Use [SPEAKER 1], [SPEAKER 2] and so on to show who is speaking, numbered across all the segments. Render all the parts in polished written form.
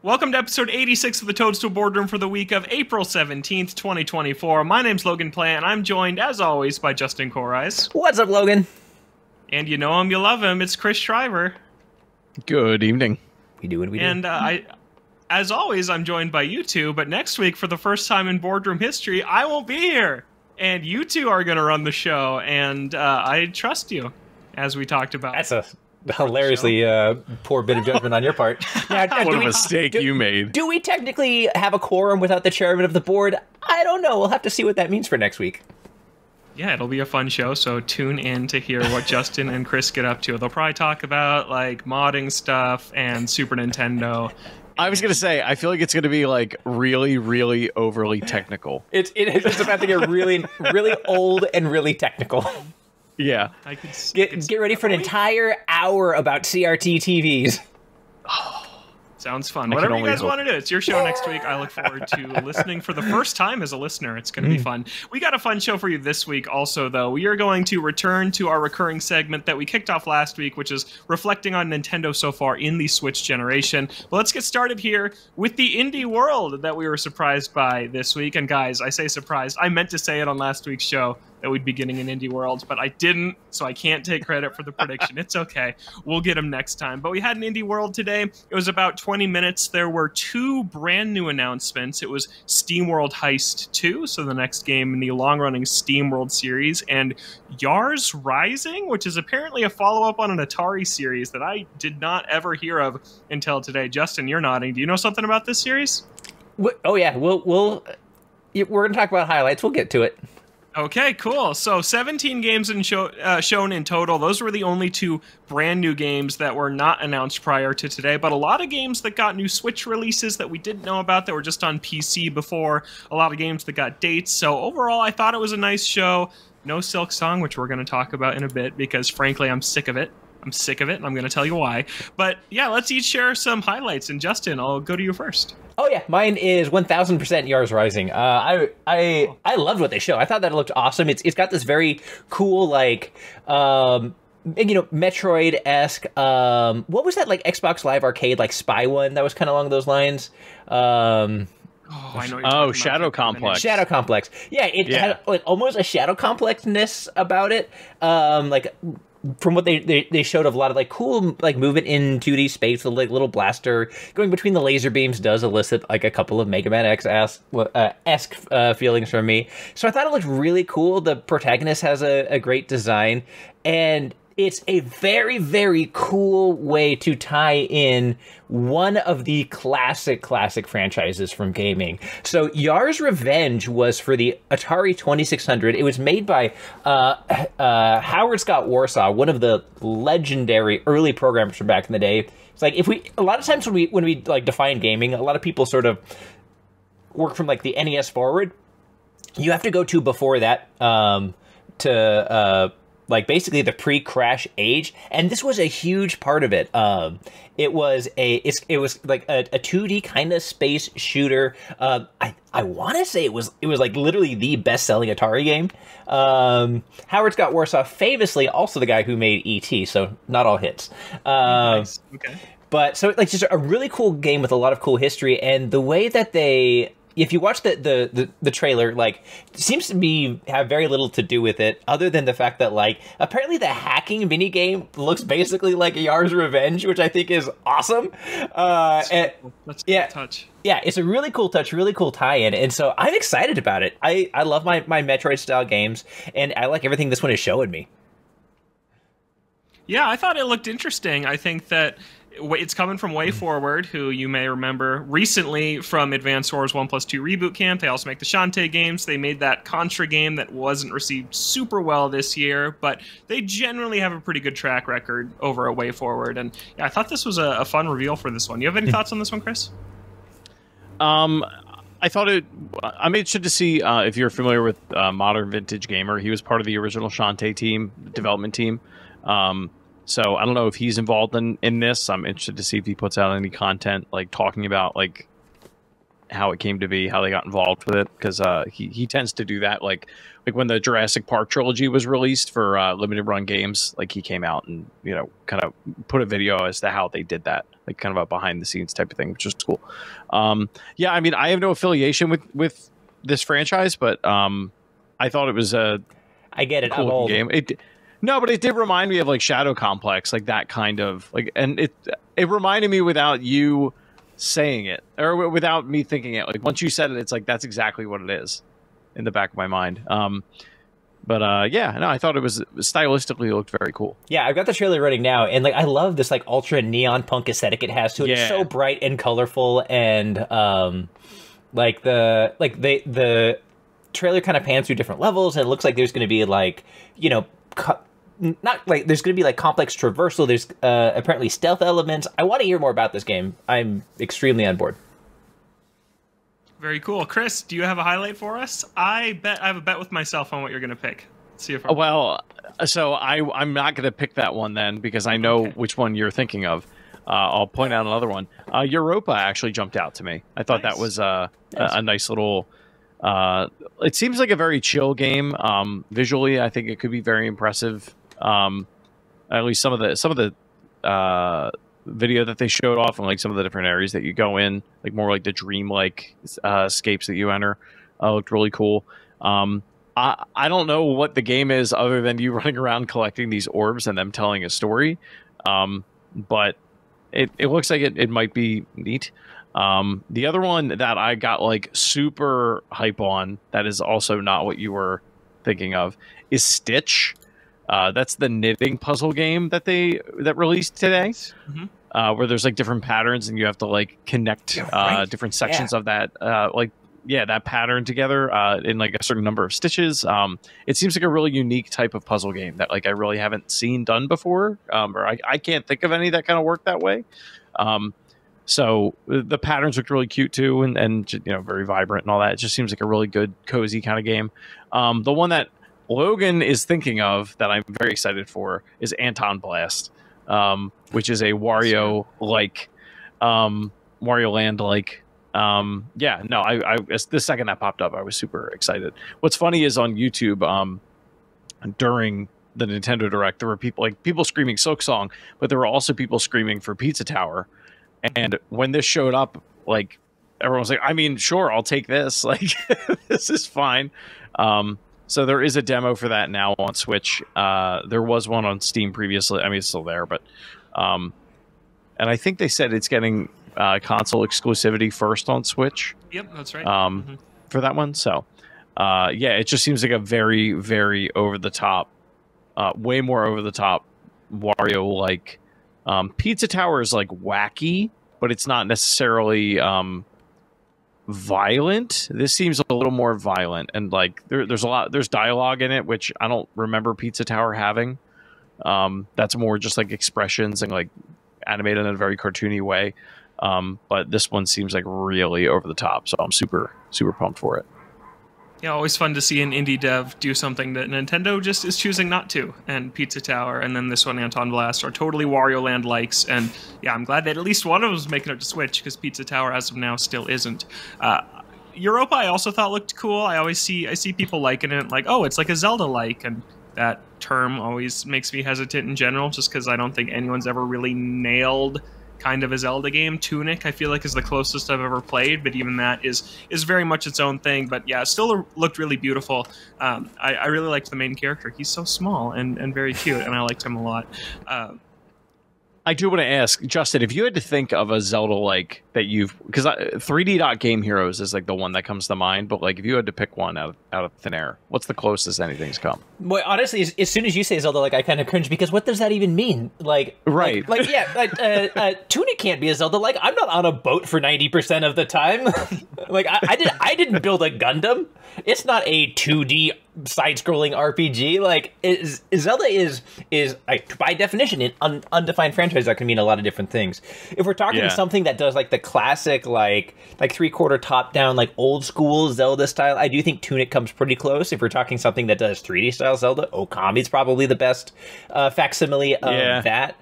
[SPEAKER 1] Welcome to episode 86 of the Toadstool Boardroom for the week of April 17th, 2024. My name's Logan Plant, and I'm joined, as always, by Justin Korais.
[SPEAKER 2] What's up, Logan?
[SPEAKER 1] And you know him, you love him, it's Chris Shriver.
[SPEAKER 3] Good evening.
[SPEAKER 2] We do what we do.
[SPEAKER 1] And as always, I'm joined by you two, but next week, for the first time in Boardroom history, I won't be here. And you two are going to run the show, and I trust you, as we talked about.
[SPEAKER 2] That's a hilariously poor bit of judgment on your part.
[SPEAKER 3] What a mistake you made.
[SPEAKER 2] Do we technically have a quorum without the chairman of the board? I don't know. We'll have to see what that means for next week.
[SPEAKER 1] Yeah, it'll be a fun show, so tune in to hear what Justin and Chris get up to. They'll probably talk about, like, modding stuff and Super Nintendo.
[SPEAKER 3] I was going to say, I feel like it's going to be, like, really, really overly technical.
[SPEAKER 2] It's about to get really, really old and really technical.
[SPEAKER 3] Yeah.
[SPEAKER 1] I could
[SPEAKER 2] Get ready for an entire hour about CRT TVs.
[SPEAKER 1] Sounds fun. Whatever you guys want to do, it's your show next week. I look forward to listening for the first time as a listener. It's going to be fun. We got a fun show for you this week also, though. We are going to return to our recurring segment that we kicked off last week, which is reflecting on Nintendo so far in the Switch generation. But let's get started here with the indie world that we were surprised by this week. And guys, I say surprised. I meant to say it on last week's show that we'd be getting an indie world, but I didn't, so I can't take credit for the prediction. It's okay. We'll get them next time. But we had an indie world today. It was about 20 minutes. There were two brand new announcements. It was SteamWorld Heist 2, so the next game in the long-running SteamWorld series, and Yars Rising, which is apparently a follow-up on an Atari series that I did not ever hear of until today. Justin, you're nodding. Do you know something about this series?
[SPEAKER 2] Oh, yeah. We're going to talk about highlights. We'll get to it.
[SPEAKER 1] Okay, cool. So 17 games shown in total. Those were the only two brand new games that were not announced prior to today, but a lot of games that got new Switch releases that we didn't know about that were just on PC before, a lot of games that got dates. So overall, I thought it was a nice show. No Silksong, which we're going to talk about in a bit because, frankly, I'm sick of it. I'm sick of it, and I'm going to tell you why. But yeah, let's each share some highlights. And Justin, I'll go to you first.
[SPEAKER 2] Oh yeah, mine is 1000% Yars Rising. I loved what they showed. I thought that it looked awesome. It's got this very cool, like, Metroid-esque. What was that, like, Xbox Live Arcade, like, spy one that was kind of along those lines?
[SPEAKER 1] I know.
[SPEAKER 3] Shadow Complex.
[SPEAKER 2] Shadow Complex. Yeah, it had, like, almost a Shadow Complex-ness about it. From what they showed, of a lot of, like, cool, like, movement in 2D space with, like, little blaster going between the laser beams does elicit, like, a couple of Mega Man X-esque feelings from me. So I thought it looked really cool. The protagonist has a great design, and it's a very, very cool way to tie in one of the classic franchises from gaming. So Yars Revenge was for the Atari 2600. It was made by Howard Scott Warsaw, one of the legendary early programmers from back in the day. It's like, a lot of times when we like define gaming, a lot of people sort of work from, like, the NES forward. You have to go to before that like, basically the pre-crash age, and this was a huge part of it. It was like a 2D kind of space shooter. I want to say it was like literally the best-selling Atari game. Howard Scott Warsaw, famously also the guy who made E.T., so not all hits.
[SPEAKER 1] Nice. Okay.
[SPEAKER 2] But so, like, just a really cool game with a lot of cool history, and the way that if you watch the trailer, like, it seems to have very little to do with it, other than the fact that, like, apparently the hacking minigame looks basically like Yars Revenge, which I think is awesome.
[SPEAKER 1] That's a cool touch.
[SPEAKER 2] Yeah, it's a really cool touch, really cool tie-in, and so I'm excited about it. I love my Metroid-style games, and I like everything this one is showing me.
[SPEAKER 1] Yeah, I thought it looked interesting. I think that it's coming from Way Forward, who you may remember recently from Advance Wars 1+2 Reboot Camp. They also make the Shantae games. They made that Contra game that wasn't received super well this year, but they generally have a pretty good track record over at Way Forward. And yeah, I thought this was a fun reveal for this one. You have any thoughts on this one, Chris?
[SPEAKER 3] I'm interested to see if you're familiar with Modern Vintage Gamer. He was part of the original Shantae team, development team. So I don't know if he's involved in this. I'm interested to see if he puts out any content, like, talking about, like, how it came to be, how they got involved with it, because he tends to do that. Like when the Jurassic Park trilogy was released for limited run games, like he came out and kind of put a video as to how they did that, like kind of a behind the scenes type of thing, which is cool. Yeah, I mean, I have no affiliation with this franchise, but I thought it was a cool game. No, but it did remind me of like Shadow Complex, like that kind of like, and it reminded me without you saying it or without me thinking it. Like once you said it, it's like that's exactly what it is in the back of my mind. But yeah, no, I thought it was stylistically looked very cool.
[SPEAKER 2] Yeah, I've got the trailer running now, and like I love this like ultra neon punk aesthetic it has to it. Yeah. It's so bright and colorful, and like the trailer kind of pans through different levels, and it looks like there's going to be like not like there's going to be like complex traversal. There's apparently stealth elements. I want to hear more about this game. I'm extremely on board.
[SPEAKER 1] Very cool. Chris, do you have a highlight for us? I have a bet with myself on what you're going to pick. Let's see if
[SPEAKER 3] so I'm not going to pick that one then, because I know which one you're thinking of. I'll point out another one. Europa actually jumped out to me. I thought that was a nice little. It seems like a very chill game. Visually, I think it could be very impressive. At least some of the video that they showed off, and like some of the different areas that you go in, like more like the dream-like escapes that you enter, looked really cool. I don't know what the game is other than you running around collecting these orbs and them telling a story, but it looks like it might be neat. The other one that I got like super hype on, that is also not what you were thinking of, is Stitch. That's the knitting puzzle game that released today, where there's like different patterns and you have to like connect different sections of that that pattern together in like a certain number of stitches. It seems like a really unique type of puzzle game that like I really haven't seen done before, or I can't think of any that kind of work that way. So the patterns looked really cute too, and very vibrant and all that. It just seems like a really good, cozy kind of game. The one that Logan is thinking of that I'm very excited for is Anton Blast, which is a Wario-like, Wario Land-like. The second that popped up, I was super excited. What's funny is on YouTube, during the Nintendo Direct, there were people screaming Silksong, but there were also people screaming for Pizza Tower. And when this showed up, like everyone was like, I mean, sure, I'll take this. Like, this is fine. So there is a demo for that now on Switch. There was one on Steam previously. I mean, it's still there, but and I think they said it's getting console exclusivity first on Switch.
[SPEAKER 1] Yep, that's right.
[SPEAKER 3] For that one. So it just seems like a very, very over the top, way more over the top Wario like. Pizza Tower is like wacky, but it's not necessarily violent. This seems a little more violent, and like there's dialogue in it, which I don't remember Pizza Tower having. That's more just like expressions and like animated in a very cartoony way. But this one seems like really over the top, so I'm super, super pumped for it.
[SPEAKER 1] Yeah, always fun to see an indie dev do something that Nintendo just is choosing not to. And Pizza Tower, and then this one, Anton Blast, are totally Wario Land likes. And yeah, I'm glad that at least one of them is making it to Switch, because Pizza Tower, as of now, still isn't. Europa, I also thought looked cool. I see people liking it, like, oh, it's like a Zelda-like, and that term always makes me hesitant in general, just because I don't think anyone's ever really nailed kind of a Zelda game. Tunic, I feel like, is the closest I've ever played, but even that is very much its own thing. But yeah, it still looked really beautiful. I really liked the main character. He's so small and very cute, and I liked him a lot.
[SPEAKER 3] I do want to ask, Justin, if you had to think of a Zelda-like that because 3D Dot Game Heroes is like the one that comes to mind, but like if you had to pick one out of thin air, what's the closest anything's come?
[SPEAKER 2] Well, honestly, as soon as you say Zelda, like I kind of cringe, because what does that even mean? Like,
[SPEAKER 3] right?
[SPEAKER 2] Tunic can't be a Zelda. Like, I'm not on a boat for 90% of the time. Like, I didn't build a Gundam. It's not a 2D side-scrolling RPG. Like, Zelda is like, by definition an undefined franchise that can mean a lot of different things. If we're talking something that does like the classic like 3/4 top-down like old school Zelda style, I do think Tunic comes pretty close. If we're talking something that does 3D style Zelda, Okami's probably the best facsimile of that.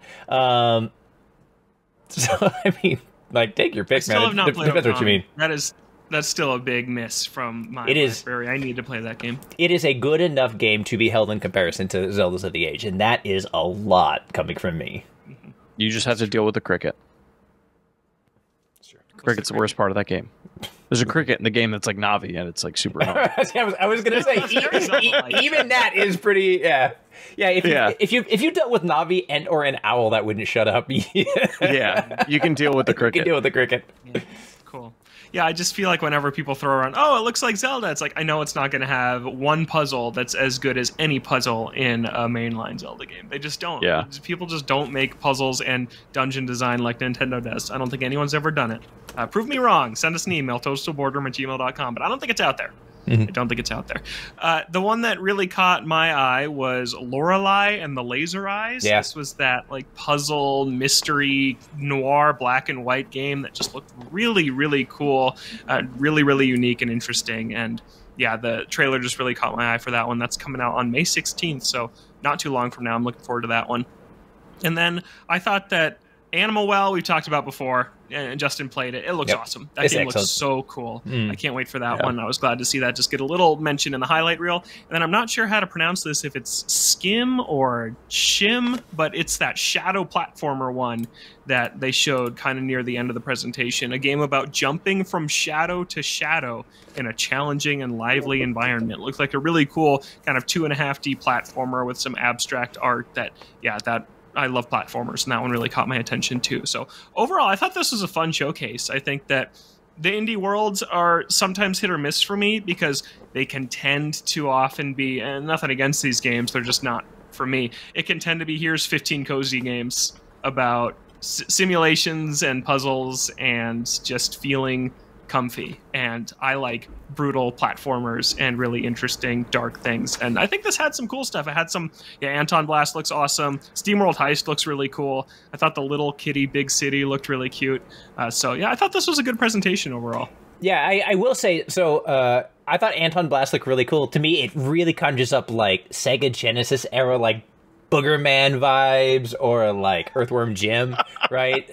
[SPEAKER 2] So I mean, like, take your pick, man.
[SPEAKER 1] Still have not played
[SPEAKER 2] Depends what you mean.
[SPEAKER 1] That is that's still a big miss from my library. I need to play that game.
[SPEAKER 2] It is a good enough game to be held in comparison to Zelda's of the Age, and that is a lot coming from me.
[SPEAKER 3] You just have to deal with the cricket. Cricket's the worst part of that game. There's a cricket in the game that's like Navi, and it's like super annoying.
[SPEAKER 2] I was gonna say even that is pretty. Yeah. If you dealt with Navi and or an owl that wouldn't shut up.
[SPEAKER 3] Yeah, you can deal with the cricket.
[SPEAKER 2] You can deal with the cricket.
[SPEAKER 1] Yeah. Cool. Yeah, I just feel like whenever people throw around, oh, it looks like Zelda, it's like, I know it's not going to have one puzzle that's as good as any puzzle in a mainline Zelda game. They just don't.
[SPEAKER 3] Yeah.
[SPEAKER 1] People just don't make puzzles and dungeon design like Nintendo does. I don't think anyone's ever done it. Prove me wrong. Send us an email, toastofboardroom@gmail.com, but I don't think it's out there. I don't think it's out there. The one that really caught my eye was Lorelei and the Laser Eyes.
[SPEAKER 2] Yeah.
[SPEAKER 1] This was that like puzzle, mystery, noir, black and white game that just looked really, really cool, really, really unique and interesting. And yeah, the trailer just really caught my eye for that one. That's coming out on May 16th, so not too long from now. I'm looking forward to that one. And then I thought that Animal Well, we've talked about before, and Justin played it. It looks awesome. That game looks so cool. I can't wait for that one. I was glad to see that just get a little mention in the highlight reel. And then I'm not sure how to pronounce this, if it's Skim or Shim, but it's that shadow platformer one that they showed kind of near the end of the presentation. A game about jumping from shadow to shadow in a challenging and lively environment. Looks like a really cool kind of 2.5D platformer with some abstract art that I love platformers, and that one really caught my attention too. So overall, I thought this was a fun showcase. I think that the indie worlds are sometimes hit or miss for me because they can tend to often be, and nothing against these games, they're just not for me. It can tend to be, here's 15 cozy games about simulations and puzzles and just feeling comfy. And I like brutal platformers and really interesting dark things, and I think this had some cool stuff. It had some Anton Blast looks awesome. SteamWorld Heist looks really cool. I thought the Little Kitty Big City looked really cute. So yeah, I thought this was a good presentation overall.
[SPEAKER 2] Yeah, I will say, so I thought Anton Blast looked really cool. To me, it really conjures up like Sega Genesis era like Boogerman vibes or like Earthworm Jim, right?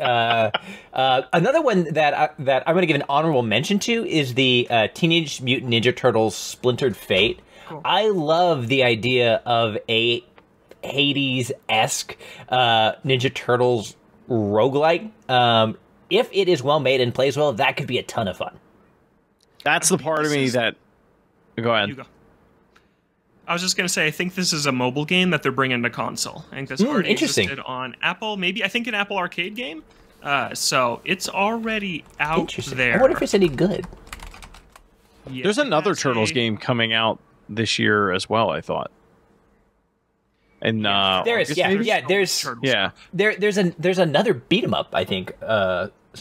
[SPEAKER 2] Another one that I'm going to give an honorable mention to is the Teenage Mutant Ninja Turtles Splintered Fate. Cool. I love the idea of a Hades-esque Ninja Turtles roguelike. If it is well made and plays well, that could be a ton of fun.
[SPEAKER 3] That's the part of me that... Go ahead.
[SPEAKER 1] You go. I was just going to say, I think this is a mobile game that they're bringing to console. I think this already existed on Apple, maybe. I think an Apple Arcade game. So it's already out there.
[SPEAKER 2] I wonder if it's any good.
[SPEAKER 3] Yeah, there's another Turtles game coming out this year as well, I thought. And
[SPEAKER 2] there's another beat 'em up, I think.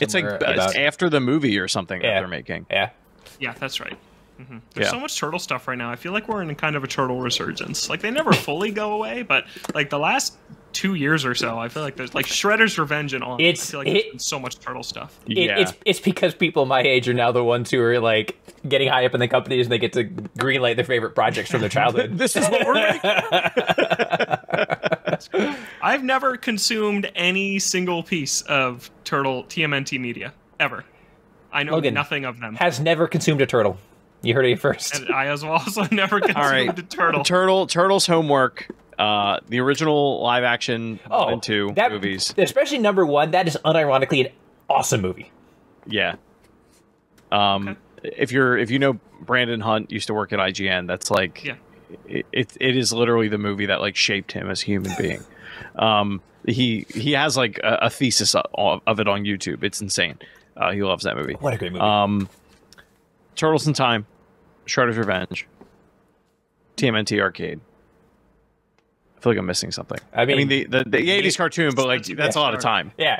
[SPEAKER 3] It's like it's after the movie or something that they're making.
[SPEAKER 2] Yeah,
[SPEAKER 1] that's right. There's so much turtle stuff right now. I feel like we're in kind of a turtle resurgence. Like, they never fully go away, but like the last 2 years or so, I feel like there's like Shredder's Revenge and all. I feel like there's been so much turtle stuff.
[SPEAKER 2] It's because people my age are now the ones who are like getting high up in the companies and they get to greenlight their favorite projects from their childhood.
[SPEAKER 3] This is what we're making.
[SPEAKER 1] I've never consumed any single piece of turtle TMNT media ever. I know
[SPEAKER 2] Logan
[SPEAKER 1] nothing of them.
[SPEAKER 2] Has never consumed a turtle. You heard it first.
[SPEAKER 1] And I has also never consumed a turtle.
[SPEAKER 3] Turtles homework. The original live action 1 and 2 movies.
[SPEAKER 2] Especially number 1, that is unironically an awesome movie.
[SPEAKER 3] Yeah. If you know Brandon Hunt used to work at IGN, that's like it is literally the movie that like shaped him as a human being. He has like a thesis of it on YouTube. It's insane. He loves that movie.
[SPEAKER 2] What a great movie.
[SPEAKER 3] Turtles in Time, Shredder's Revenge, TMNT Arcade. I feel like I'm missing something. I mean the 80s cartoon, but like that's a lot of time.
[SPEAKER 2] Yeah,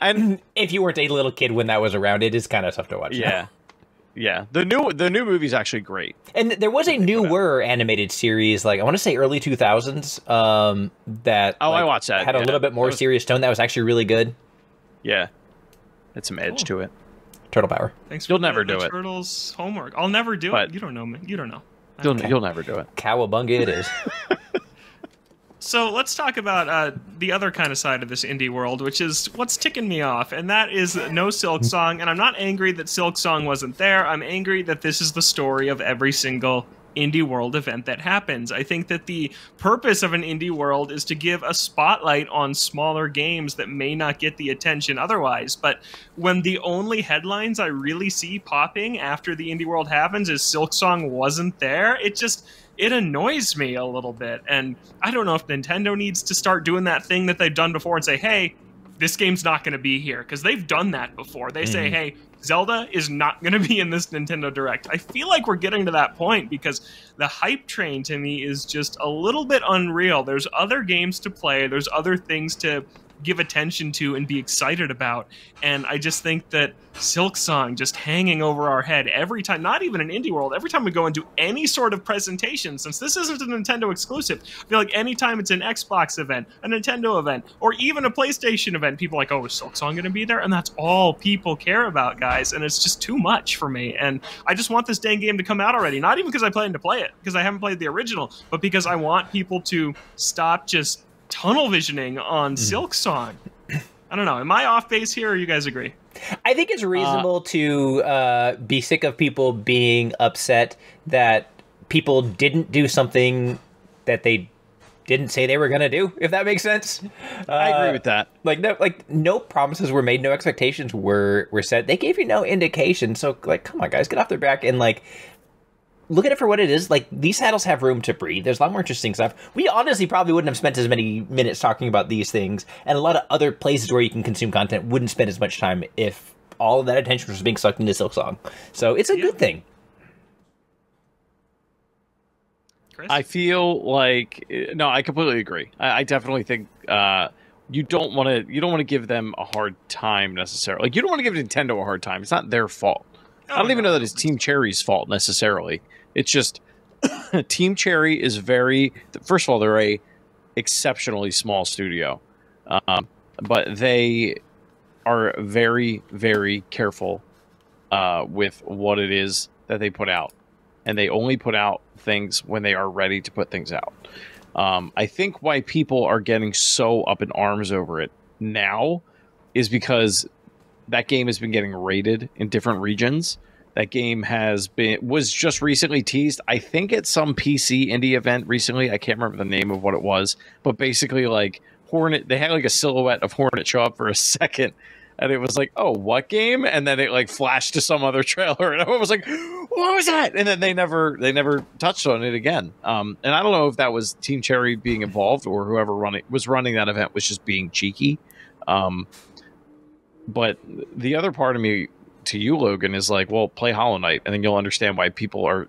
[SPEAKER 2] and if you weren't a little kid when that was around, it is kind of tough to watch.
[SPEAKER 3] Yeah. Yeah, the new movie's actually great.
[SPEAKER 2] And there was a newer animated series, like I want to say early 2000s, that
[SPEAKER 3] I watched that.
[SPEAKER 2] Had a little bit more serious tone. That was actually really good.
[SPEAKER 3] Yeah, had some edge to it.
[SPEAKER 2] Turtle power.
[SPEAKER 1] Thanks for
[SPEAKER 3] You'll never do it.
[SPEAKER 1] Turtles homework. I'll never do it. You don't know me. You don't know.
[SPEAKER 3] You'll never do it.
[SPEAKER 2] Cowabunga it is.
[SPEAKER 1] So let's talk about the other kind of side of this indie world, which is what's ticking me off, and that is no Silksong. And I'm not angry that Silksong wasn't there. I'm angry that this is the story of every single indie world event that happens. I think that the purpose of an indie world is to give a spotlight on smaller games that may not get the attention otherwise. But when the only headlines I really see popping after the indie world happens is Silksong wasn't there, it annoys me a little bit. And I don't know if Nintendo needs to start doing that thing that they've done before and say, hey, this game's not going to be here. Because they've done that before. They say, hey, Zelda is not going to be in this Nintendo Direct. I feel like we're getting to that point because the hype train to me is just a little bit unreal. There's other games to play. There's other things to give attention to and be excited about. And I just think that Silksong just hanging over our head every time, not even an indie world, every time we go into any sort of presentation, since this isn't a Nintendo exclusive, I feel like anytime it's an Xbox event, a Nintendo event, or even a PlayStation event, people are like, oh, is Silksong going to be there? And that's all people care about, guys. And it's just too much for me. And I just want this dang game to come out already. Not even because I plan to play it, because I haven't played the original, but because I want people to stop just tunnel visioning on Silksong. I don't know. Am I off base here, or you guys agree?
[SPEAKER 2] I think it's reasonable to be sick of people being upset that people didn't do something that they didn't say they were going to do, if that makes sense.
[SPEAKER 3] I agree with that.
[SPEAKER 2] No promises were made, no expectations were set. They gave you no indication. So, come on, guys, get off their back and, look at it for what it is. These titles have room to breathe. There's a lot more interesting stuff. We honestly probably wouldn't have spent as many minutes talking about these things, and a lot of other places where you can consume content wouldn't spend as much time if all of that attention was being sucked into Silksong. So it's a good thing.
[SPEAKER 1] Chris?
[SPEAKER 3] I feel like no, I completely agree. I definitely think you don't want to give them a hard time necessarily. You don't want to give Nintendo a hard time. It's not their fault. I don't even know that it's Team Cherry's fault necessarily. It's just Team Cherry is first of all, they're a exceptionally small studio, but they are very, very careful with what it is that they put out, and they only put out things when they are ready to put things out. I think why people are getting so up in arms over it now is that game has been getting rated in different regions. That game was just recently teased, I think, at some PC indie event recently. I can't remember the name of what it was, but basically, Hornet, they had a silhouette of Hornet show up for a second, and it was like, oh, what game? And then it flashed to some other trailer, and everyone was like, what was that? And then they never touched on it again. And I don't know if that was Team Cherry being involved or whoever was running that event was just being cheeky. But the other part of me to you, Logan, is well, play Hollow Knight, and then you'll understand why people are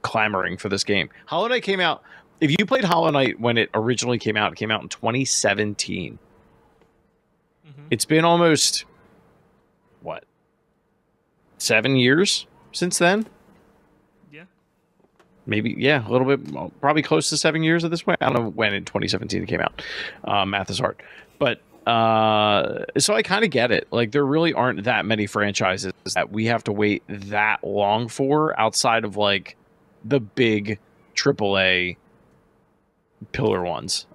[SPEAKER 3] clamoring for this game. Hollow Knight came out. If you played Hollow Knight when it originally came out in 2017. It's been almost 7 years since then.
[SPEAKER 1] Yeah.
[SPEAKER 3] Maybe, yeah, a little bit, probably close to 7 years at this point. I don't know when in 2017 it came out. Math is hard, but. So I kind of get it. There really aren't that many franchises that we have to wait that long for outside of the big AAA pillar ones.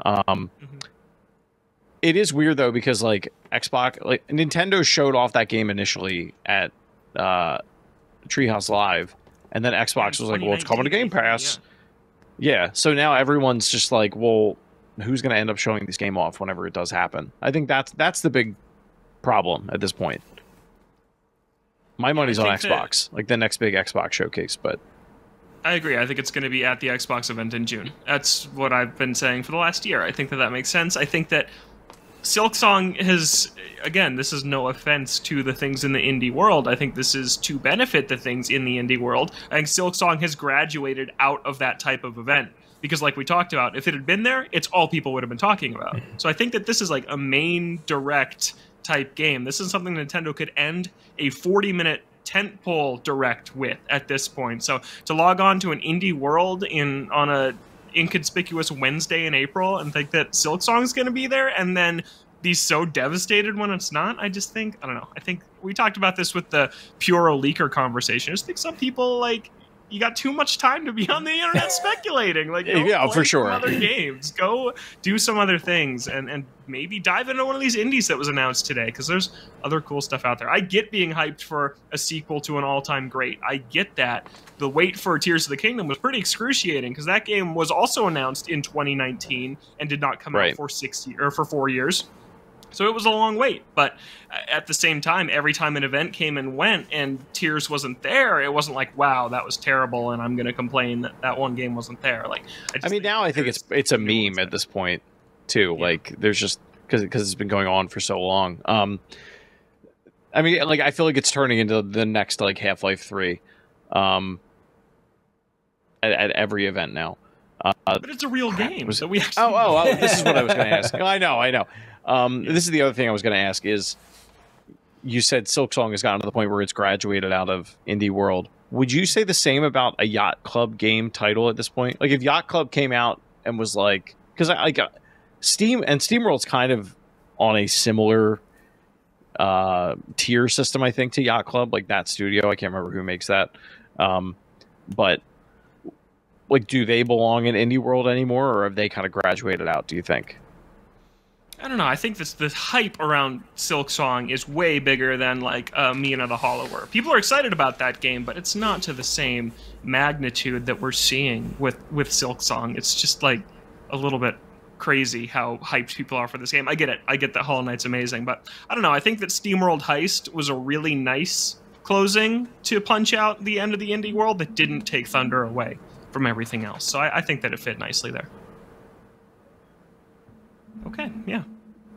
[SPEAKER 3] It is weird though, because Xbox, Nintendo showed off that game initially at Treehouse Live, and then Xbox was like, well, it's coming to Game Pass. Yeah. So now everyone's just well, who's going to end up showing this game off whenever it does happen? I think that's the big problem at this point. My money's on Xbox, the next big Xbox showcase, but
[SPEAKER 1] I agree. I think it's going to be at the Xbox event in June. That's what I've been saying for the last year. I think that makes sense. I think that Silksong has, again, this is no offense to the things in the indie world. I think this is to benefit the things in the indie world. I think Silksong has graduated out of that type of event. Because like we talked about, if it had been there, it's all people would have been talking about. So I think that this is a main direct type game. This is something Nintendo could end a 40-minute tentpole direct with at this point. So to log on to an indie world on a inconspicuous Wednesday in April and think that Silksong is going to be there and then be so devastated when it's not, I just think, I don't know. I think we talked about this with the Puro Leaker conversation. I just think some people you got too much time to be on the internet speculating. Like,
[SPEAKER 3] yeah, for sure.
[SPEAKER 1] Other games, go do some other things, and maybe dive into one of these indies that was announced today, because there's other cool stuff out there. I get being hyped for a sequel to an all-time great. I get that. The wait for Tears of the Kingdom was pretty excruciating, because that game was also announced in 2019 and did not come out for 4 years. So it was a long wait, but at the same time, every time an event came and went and Tears wasn't there, it wasn't like, wow, that was terrible, and I'm going to complain that that one game wasn't there. Like,
[SPEAKER 3] I mean, now I think it's a meme at this point, too. Yeah. Like, there's just because it's been going on for so long. I mean, like, I feel like it's turning into the next like Half-Life 3 at every event now.
[SPEAKER 1] But it's a real game. So we actually
[SPEAKER 3] this is what I was going to ask. I know. This is the other thing I was going to ask is, you said Silksong has gotten to the point where it's graduated out of indie world. Would you say the same about a Yacht Club game title at this point? Like, if Yacht Club came out and was like, because I got Steam, and SteamWorld's kind of on a similar tier system, I think, to Yacht Club, like that studio. I can't remember who makes that. But like, do they belong in indie world anymore, or have they kind of graduated out, do you think?
[SPEAKER 1] I don't know. I think the hype around Silksong is way bigger than like Mina the Hollower. People are excited about that game, but it's not to the same magnitude that we're seeing with Silksong. It's just like a little bit crazy how hyped people are for this game. I get it. I get that Hollow Knight's amazing, but I don't know. I think that SteamWorld Heist was a really nice closing to punch out the end of the indie world that didn't take thunder away from everything else. So I think that it fit nicely there. Okay, yeah.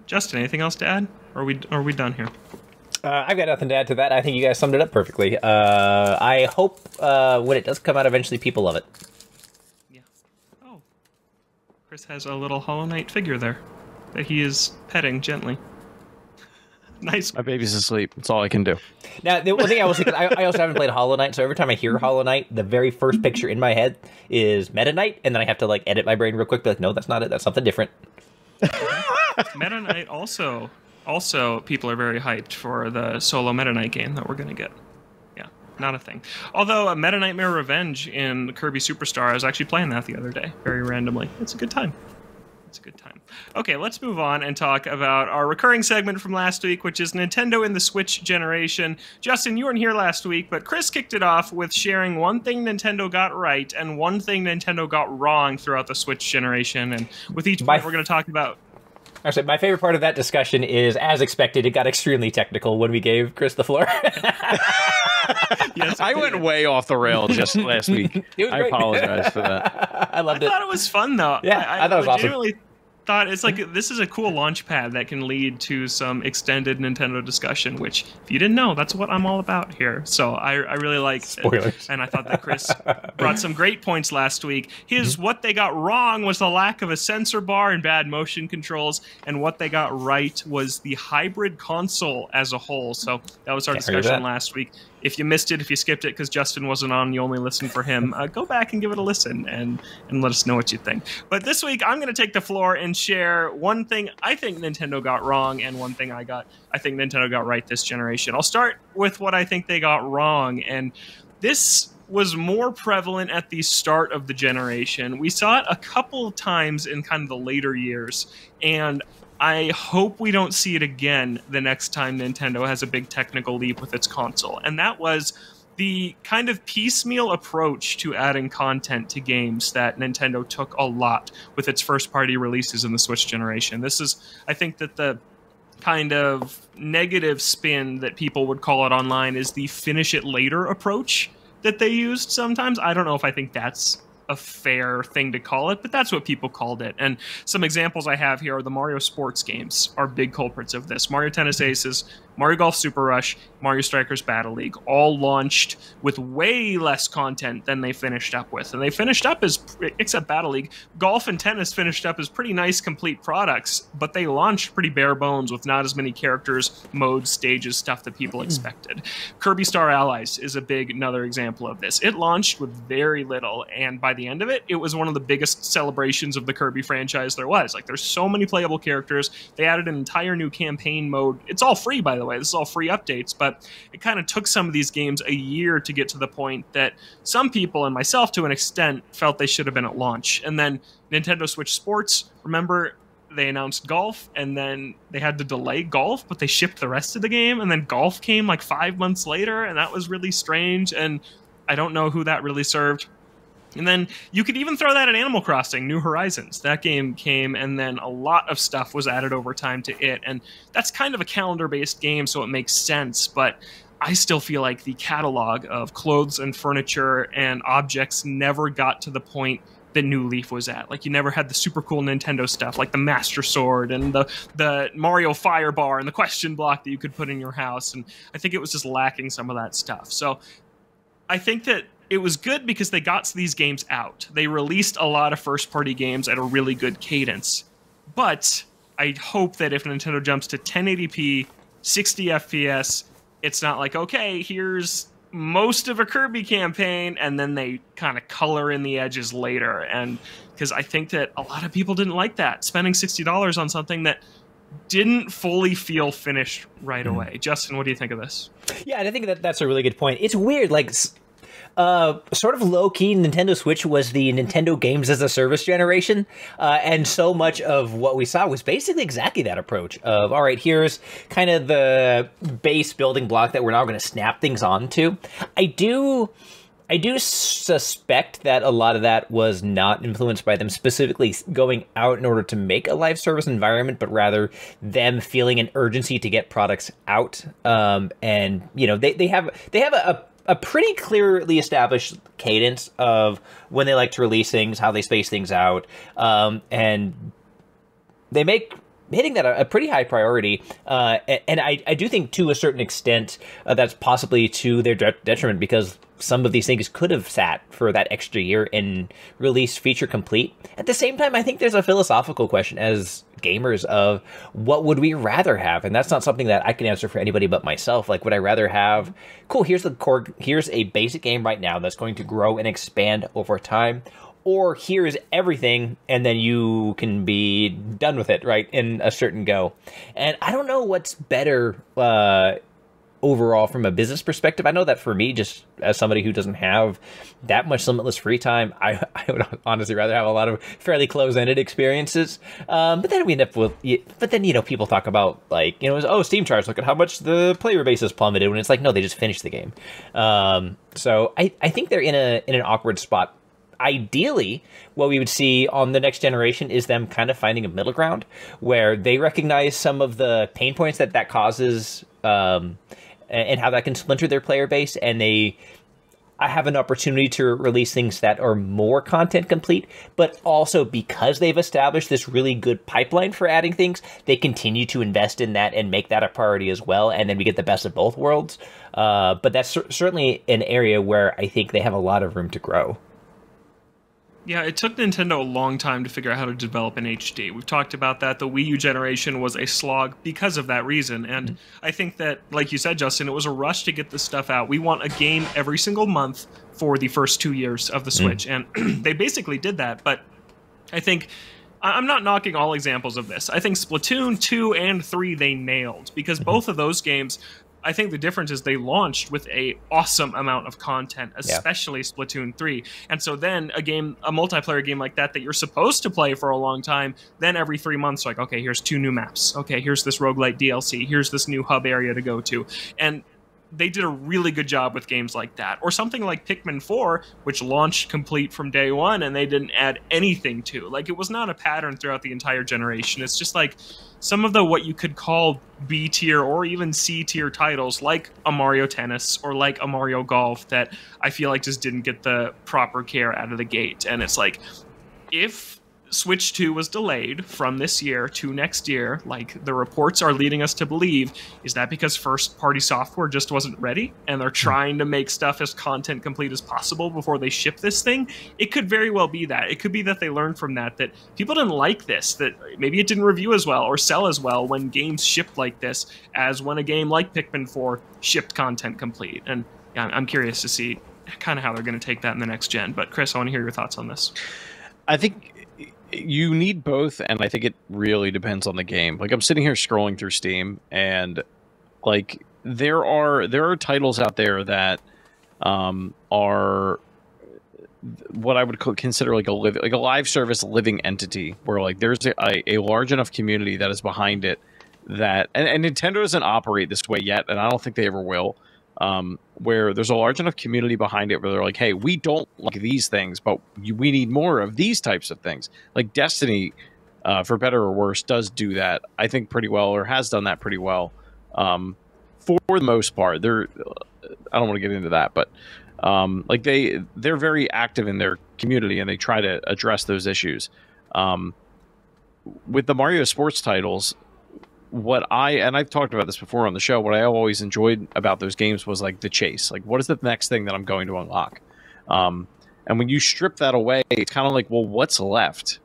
[SPEAKER 1] Justin, anything else to add? Or are we done here?
[SPEAKER 2] I've got nothing to add to that. I think you guys summed it up perfectly. I hope when it does come out, eventually people love it.
[SPEAKER 1] Yeah. Oh. Chris has a little Hollow Knight figure there that he is petting gently. Nice.
[SPEAKER 3] My baby's asleep. That's all I can do.
[SPEAKER 2] Now, the one thing I will say, I also haven't played Hollow Knight, so every time I hear Hollow Knight, the very first picture in my head is Meta Knight, and then I have to like edit my brain real quick, be like, no, that's not it. That's something different.
[SPEAKER 1] Meta Knight also people are very hyped for the solo Meta Knight game that we're going to get. Yeah, not a thing. Although a Meta Nightmare Revenge in Kirby Superstar, I was actually playing that the other day, very randomly. It's a good time. It's a good time. Okay, let's move on and talk about our recurring segment from last week, which is Nintendo in the Switch generation. Justin, you weren't here last week, but Chris kicked it off with sharing one thing Nintendo got right and one thing Nintendo got wrong throughout the Switch generation. And with each point, we're going to talk about...
[SPEAKER 2] Actually, my favorite part of that discussion is, as expected, it got extremely technical when we gave Chris the floor.
[SPEAKER 3] Yes, I went way off the rail just last week. I apologize for that.
[SPEAKER 2] I loved it.
[SPEAKER 1] I thought it was fun, though.
[SPEAKER 2] Yeah, I thought it was awesome.
[SPEAKER 1] Thought it's like this is a cool launch pad that can lead to some extended Nintendo discussion, which if you didn't know, that's what I'm all about here. So I really liked it, and I thought that Chris brought some great points last week. What they got wrong was the lack of a sensor bar and bad motion controls, and what they got right was the hybrid console as a whole. So that was our discussion last week. If you missed it, if you skipped it because Justin wasn't on, you only listened for him, go back and give it a listen and let us know what you think. But this week, I'm going to take the floor and share one thing I think Nintendo got wrong and one thing I think Nintendo got right this generation. I'll start with what I think they got wrong, and this was more prevalent at the start of the generation. We saw it a couple of times in kind of the later years, and I hope we don't see it again the next time Nintendo has a big technical leap with its console. And that was the kind of piecemeal approach to adding content to games that Nintendo took a lot with its first-party releases in the Switch generation. This is, I think that the kind of negative spin that people would call it online is the finish it later approach that they used sometimes. I don't know if I think that's a fair thing to call it, but that's what people called it. And some examples I have here are the Mario sports games are big culprits of this. Mario Tennis Aces, Mario Golf Super Rush, Mario Strikers Battle League, all launched with way less content than they finished up with. And they finished up as, except Battle League, Golf and Tennis finished up as pretty nice, complete products, but they launched pretty bare bones with not as many characters, modes, stages, stuff that people expected. Kirby Star Allies is another example of this. It launched with very little, and by the end of it, it was one of the biggest celebrations of the Kirby franchise there was. Like, there's so many playable characters. They added an entire new campaign mode. It's all free, by the the way. This is all free updates, but it kind of took some of these games a year to get to the point that some people, and myself to an extent, felt they should have been at launch. And then Nintendo Switch Sports, remember, they announced Golf, and then they had to delay Golf, but they shipped the rest of the game, and then Golf came like 5 months later, and that was really strange, and I don't know who that really served. And then you could even throw that at Animal Crossing, New Horizons. That game came, and then a lot of stuff was added over time to it. And that's kind of a calendar-based game, so it makes sense. But I still feel like the catalog of clothes and furniture and objects never got to the point that New Leaf was at. Like, you never had the super cool Nintendo stuff, like the Master Sword and the Mario Fire Bar and the question block that you could put in your house. And I think it was just lacking some of that stuff. So I think that it was good because they got these games out. They released a lot of first-party games at a really good cadence. But I hope that if Nintendo jumps to 1080p, 60 FPS, it's not like, okay, here's most of a Kirby campaign, and then they kind of color in the edges later. And because I think that a lot of people didn't like that, spending $60 on something that didn't fully feel finished right away. Justin, what do you think of this?
[SPEAKER 2] Yeah, and I think that's a really good point. It's weird, like, sort of low-key, Nintendo Switch was the Nintendo Games as a Service generation, and so much of what we saw was basically exactly that approach of, all right, here's kind of the base building block that we're now going to snap things onto. I do suspect that a lot of that was not influenced by them specifically going out in order to make a live service environment, but rather them feeling an urgency to get products out. And you know, they have a pretty clearly established cadence of when they like to release things, how they space things out, and they make hitting that a pretty high priority. And I do think to a certain extent that's possibly to their detriment, because some of these things could have sat for that extra year and released feature complete. At the same time, I think there's a philosophical question as gamers of what would we rather have? And that's not something that I can answer for anybody but myself. Like, would I rather have, cool, here's a basic game right now that's going to grow and expand over time, or here's everything and then you can be done with it, right, in a certain go. And I don't know what's better overall from a business perspective. I know that for me, just as somebody who doesn't have that much limitless free time, I would honestly rather have a lot of fairly close-ended experiences. But then we end up with, but then, you know, people talk about, like, you know, oh, Steam charts, look at how much the player base has plummeted, when it's like, no, they just finished the game. So I think they're in an awkward spot. Ideally, what we would see on the next generation is them kind of finding a middle ground where they recognize some of the pain points that causes, and how that can splinter their player base, and I have an opportunity to release things that are more content complete, but also because they've established this really good pipeline for adding things, they continue to invest in that and make that a priority as well, and then we get the best of both worlds. But that's certainly an area where I think they have a lot of room to grow.
[SPEAKER 1] Yeah, it took Nintendo a long time to figure out how to develop in HD. We've talked about that. The Wii U generation was a slog because of that reason. And I think that, like you said, Justin, it was a rush to get this stuff out. We want a game every single month for the first 2 years of the Switch. And they basically did that. But I think, I'm not knocking all examples of this. I think Splatoon 2 and 3 they nailed, because both of those games, I think the difference is they launched with a awesome amount of content, especially Splatoon 3. And so then a multiplayer game like that you're supposed to play for a long time, then every 3 months, like, okay, here's 2 new maps. Okay, here's this roguelite DLC. Here's this new hub area to go to. And they did a really good job with games like that. Or something like Pikmin 4, which launched complete from day one, and they didn't add anything to. Like, it was not a pattern throughout the entire generation. It's just like some of the what you could call B tier or even C tier titles, like a Mario Tennis or like a Mario Golf, that I feel like just didn't get the proper care out of the gate. And it's like, if Switch 2 was delayed from this year to next year, like the reports are leading us to believe, is that because first-party software just wasn't ready and they're trying to make stuff as content complete as possible before they ship this thing? It could very well be that. It could be that they learned from that people didn't like this, that maybe it didn't review as well or sell as well when games shipped like this as when a game like Pikmin 4 shipped content complete. And yeah, I'm curious to see kind of how they're going to take that in the next gen. But Chris, I want to hear your thoughts on this.
[SPEAKER 3] I think you need both, and I think it really depends on the game. Like, I'm sitting here scrolling through Steam, and Like there are titles out there that are what I would consider like a live service living entity, where like there's a large enough community that is behind it that and Nintendo doesn't operate this way yet, and I don't think they ever will. Where there's a large enough community behind it where they're like, hey, we don't like these things, but we need more of these types of things. Like Destiny, for better or worse, does do that, I think, pretty well, or has done that pretty well. For the most part, I don't want to get into that, but like they're very active in their community and they try to address those issues. With the Mario sports titles, and I've talked about this before on the show, what I always enjoyed about those games was like the chase. Like, what is the next thing that I'm going to unlock? And when you strip that away, it's kind of like, well, what's left?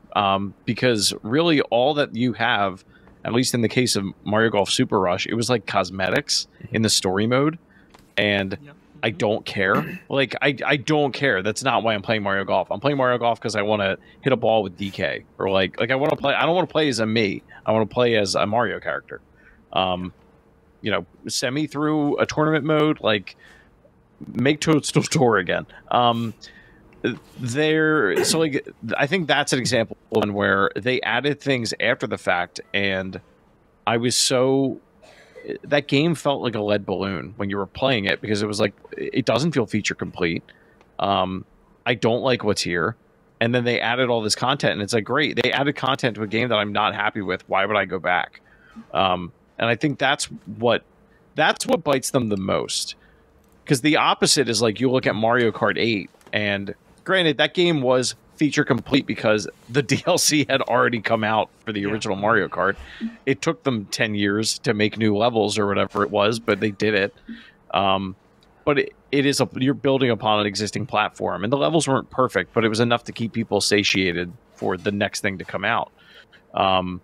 [SPEAKER 3] Because really all that you have, at least in the case of Mario Golf Super Rush, it was like cosmetics in the story mode. And I don't care. Like, I don't care. That's not why I'm playing Mario Golf. I'm playing Mario Golf because I want to hit a ball with DK. Or like I want to play. I don't want to play as a me. I want to play as a Mario character. You know, send me through a tournament mode. Like, make Toadstool Tour again. So like, I think that's an example of one where they added things after the fact, and I was so. That game felt like a lead balloon when you were playing it, because it was like, it doesn't feel feature complete. I don't like what's here. And then they added all this content, and it's like, great. They added content to a game that I'm not happy with. Why would I go back? And I think that's what bites them the most. Because the opposite is like, you look at Mario Kart 8, and granted, that game was feature complete because the DLC had already come out for the original Mario Kart. It took them 10 years to make new levels or whatever it was, but they did it. But you're building upon an existing platform, and the levels weren't perfect, but it was enough to keep people satiated for the next thing to come out. I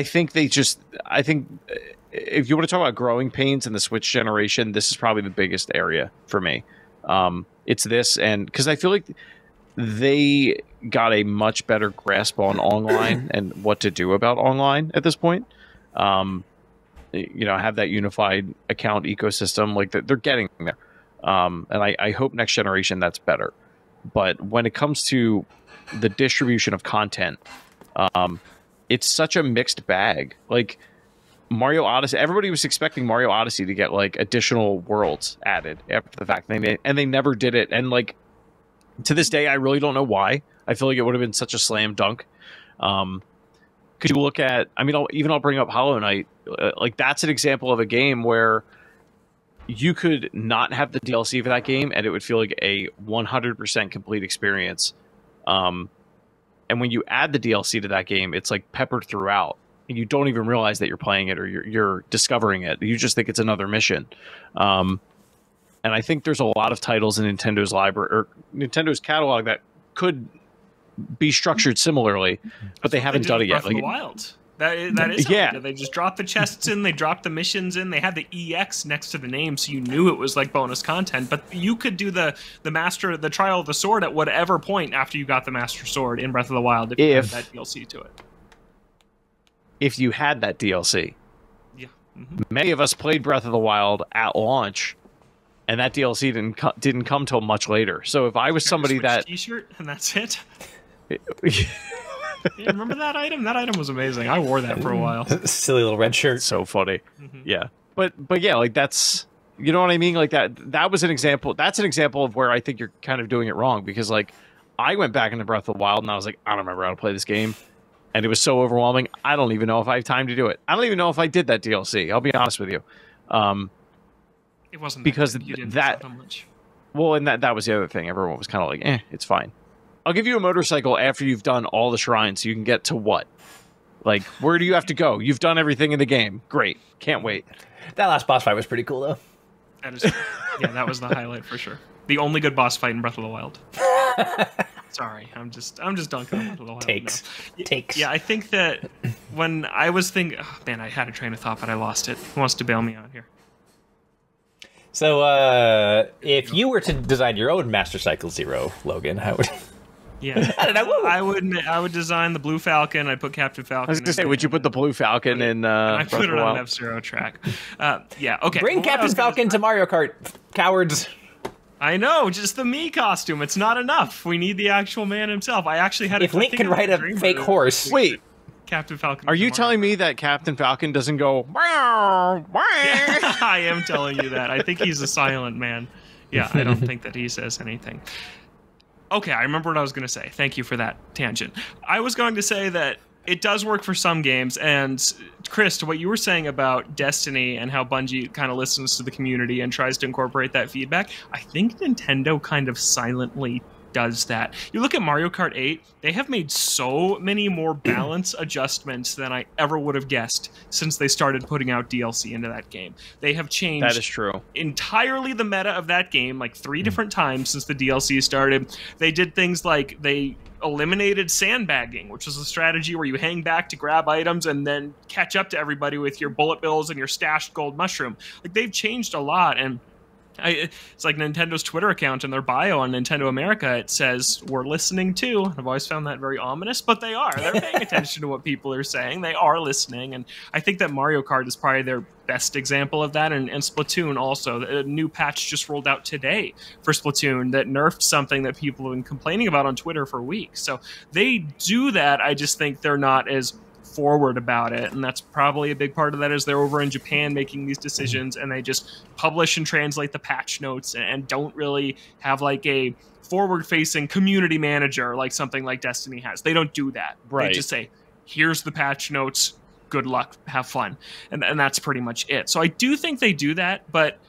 [SPEAKER 3] think if you want to talk about growing pains in the Switch generation, this is probably the biggest area for me. It's this, and because I feel like they got a much better grasp on online and what to do about online at this point. You know, have that unified account ecosystem, like they're getting there. And I hope next generation that's better. But when it comes to the distribution of content, it's such a mixed bag. Like Mario Odyssey, everybody was expecting Mario Odyssey to get like additional worlds added after the fact, and they never did it. And like to this day, I really don't know why. I feel like it would have been such a slam dunk. Could you look at? I mean, I'll bring up Hollow Knight. Like that's an example of a game where you could not have the DLC for that game, and it would feel like a 100% complete experience. And when you add the DLC to that game, it's like peppered throughout. And you don't even realize that you're playing it, or you're discovering it. You just think it's another mission. And I think there's a lot of titles in Nintendo's library or Nintendo's catalog that could be structured similarly, but they haven't done it yet.
[SPEAKER 1] Breath of the Wild. That is they just dropped the chests in, they dropped the missions in, they had the EX next to the name, so you knew it was like bonus content. But you could do the trial of the sword at whatever point after you got the Master Sword in Breath of the Wild if you had that DLC to it.
[SPEAKER 3] If you had that DLC.
[SPEAKER 1] Yeah.
[SPEAKER 3] Many of us played Breath of the Wild at launch, and that DLC didn't come till much later. So if I was somebody that
[SPEAKER 1] T-shirt and that's it. Yeah, remember that item? That item was amazing. I wore that for a while.
[SPEAKER 2] Silly little red shirt.
[SPEAKER 3] So funny. Yeah. But yeah, like that's, you know what I mean? Like that was an example. That's an example of where I think you're kind of doing it wrong, because like I went back into Breath of the Wild and I was like, I don't remember how to play this game. And it was so overwhelming. I don't even know if I have time to do it. I don't even know if I did that DLC. I'll be honest with you.
[SPEAKER 1] It wasn't
[SPEAKER 3] because
[SPEAKER 1] that, you didn't
[SPEAKER 3] that
[SPEAKER 1] much.
[SPEAKER 3] Well, and that was the other thing. Everyone was kind of like, it's fine. I'll give you a motorcycle after you've done all the shrines. So you can get to what? Like, where do you have to go? You've done everything in the game. Great. Can't wait.
[SPEAKER 2] That last boss fight was pretty cool, though.
[SPEAKER 1] That was the highlight for sure. The only good boss fight in Breath of the Wild. Sorry, I'm just dunking on Breath of the Wild.
[SPEAKER 2] Takes.
[SPEAKER 1] Yeah, I think that when I was thinking, oh, man, I had a train of thought, but I lost it. Who wants to bail me out here?
[SPEAKER 2] So, if you were to design your own Master Cycle Zero, Logan, how would?
[SPEAKER 1] Yeah,
[SPEAKER 2] I don't know.
[SPEAKER 1] I would design the Blue Falcon. I'd put Captain Falcon.
[SPEAKER 3] I was gonna say, would you put the Blue Falcon in?
[SPEAKER 1] I put it on an F-Zero track. Yeah, okay.
[SPEAKER 2] Bring Captain Falcon to Mario Kart, cowards.
[SPEAKER 1] I know, just the Mii costume. It's not enough. We need the actual man himself. I actually had.
[SPEAKER 2] If Link can ride a fake horse,
[SPEAKER 3] wait.
[SPEAKER 1] Captain Falcon.
[SPEAKER 3] Are you telling me that Captain Falcon doesn't go? Yeah,
[SPEAKER 1] I am telling you that. I think he's a silent man. Yeah, I don't think that he says anything. Okay, I remember what I was going to say. Thank you for that tangent. I was going to say that it does work for some games, and Chris, to what you were saying about Destiny and how Bungie kind of listens to the community and tries to incorporate that feedback, I think Nintendo kind of silently does that. You look at Mario Kart 8, they have made so many more balance adjustments than I ever would have guessed since they started putting out DLC into that game. They have changed
[SPEAKER 3] that is true.
[SPEAKER 1] Entirely the meta of that game, like 3 different times since the DLC started. They did things like they eliminated sandbagging, which is a strategy where you hang back to grab items and then catch up to everybody with your bullet bills and your stashed gold mushroom. Like, they've changed a lot, and it's like Nintendo's Twitter account in their bio on Nintendo America. It says, "We're listening too." I've always found that very ominous, but they are. They're paying attention to what people are saying. They are listening, and I think that Mario Kart is probably their best example of that, and Splatoon also. A new patch just rolled out today for Splatoon that nerfed something that people have been complaining about on Twitter for weeks. So they do that. I just think they're not as forward about it, and that's probably a big part of that is they're over in Japan making these decisions, and they just publish and translate the patch notes and don't really have like a forward-facing community manager like something like Destiny has. They don't do that.
[SPEAKER 3] Right.
[SPEAKER 1] They just say, here's the patch notes, good luck, have fun, and that's pretty much it. So I do think they do that, but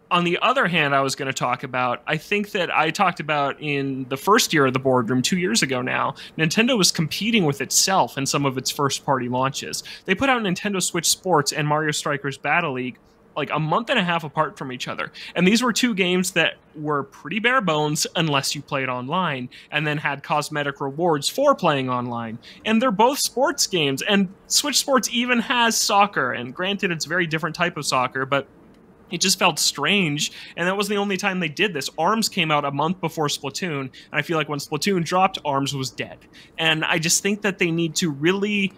[SPEAKER 1] on the other hand, I was going to talk about, I think that I talked about in the first year of the Boardroom 2 years ago now, Nintendo was competing with itself in some of its first-party launches. They put out Nintendo Switch Sports and Mario Strikers Battle League like a month and a half apart from each other. And these were 2 games that were pretty bare bones unless you played online, and then had cosmetic rewards for playing online. And they're both sports games, and Switch Sports even has soccer, and granted it's a very different type of soccer, but it just felt strange, and that wasn't the only time they did this. ARMS came out a month before Splatoon, and I feel like when Splatoon dropped, ARMS was dead. And I just think that they need to really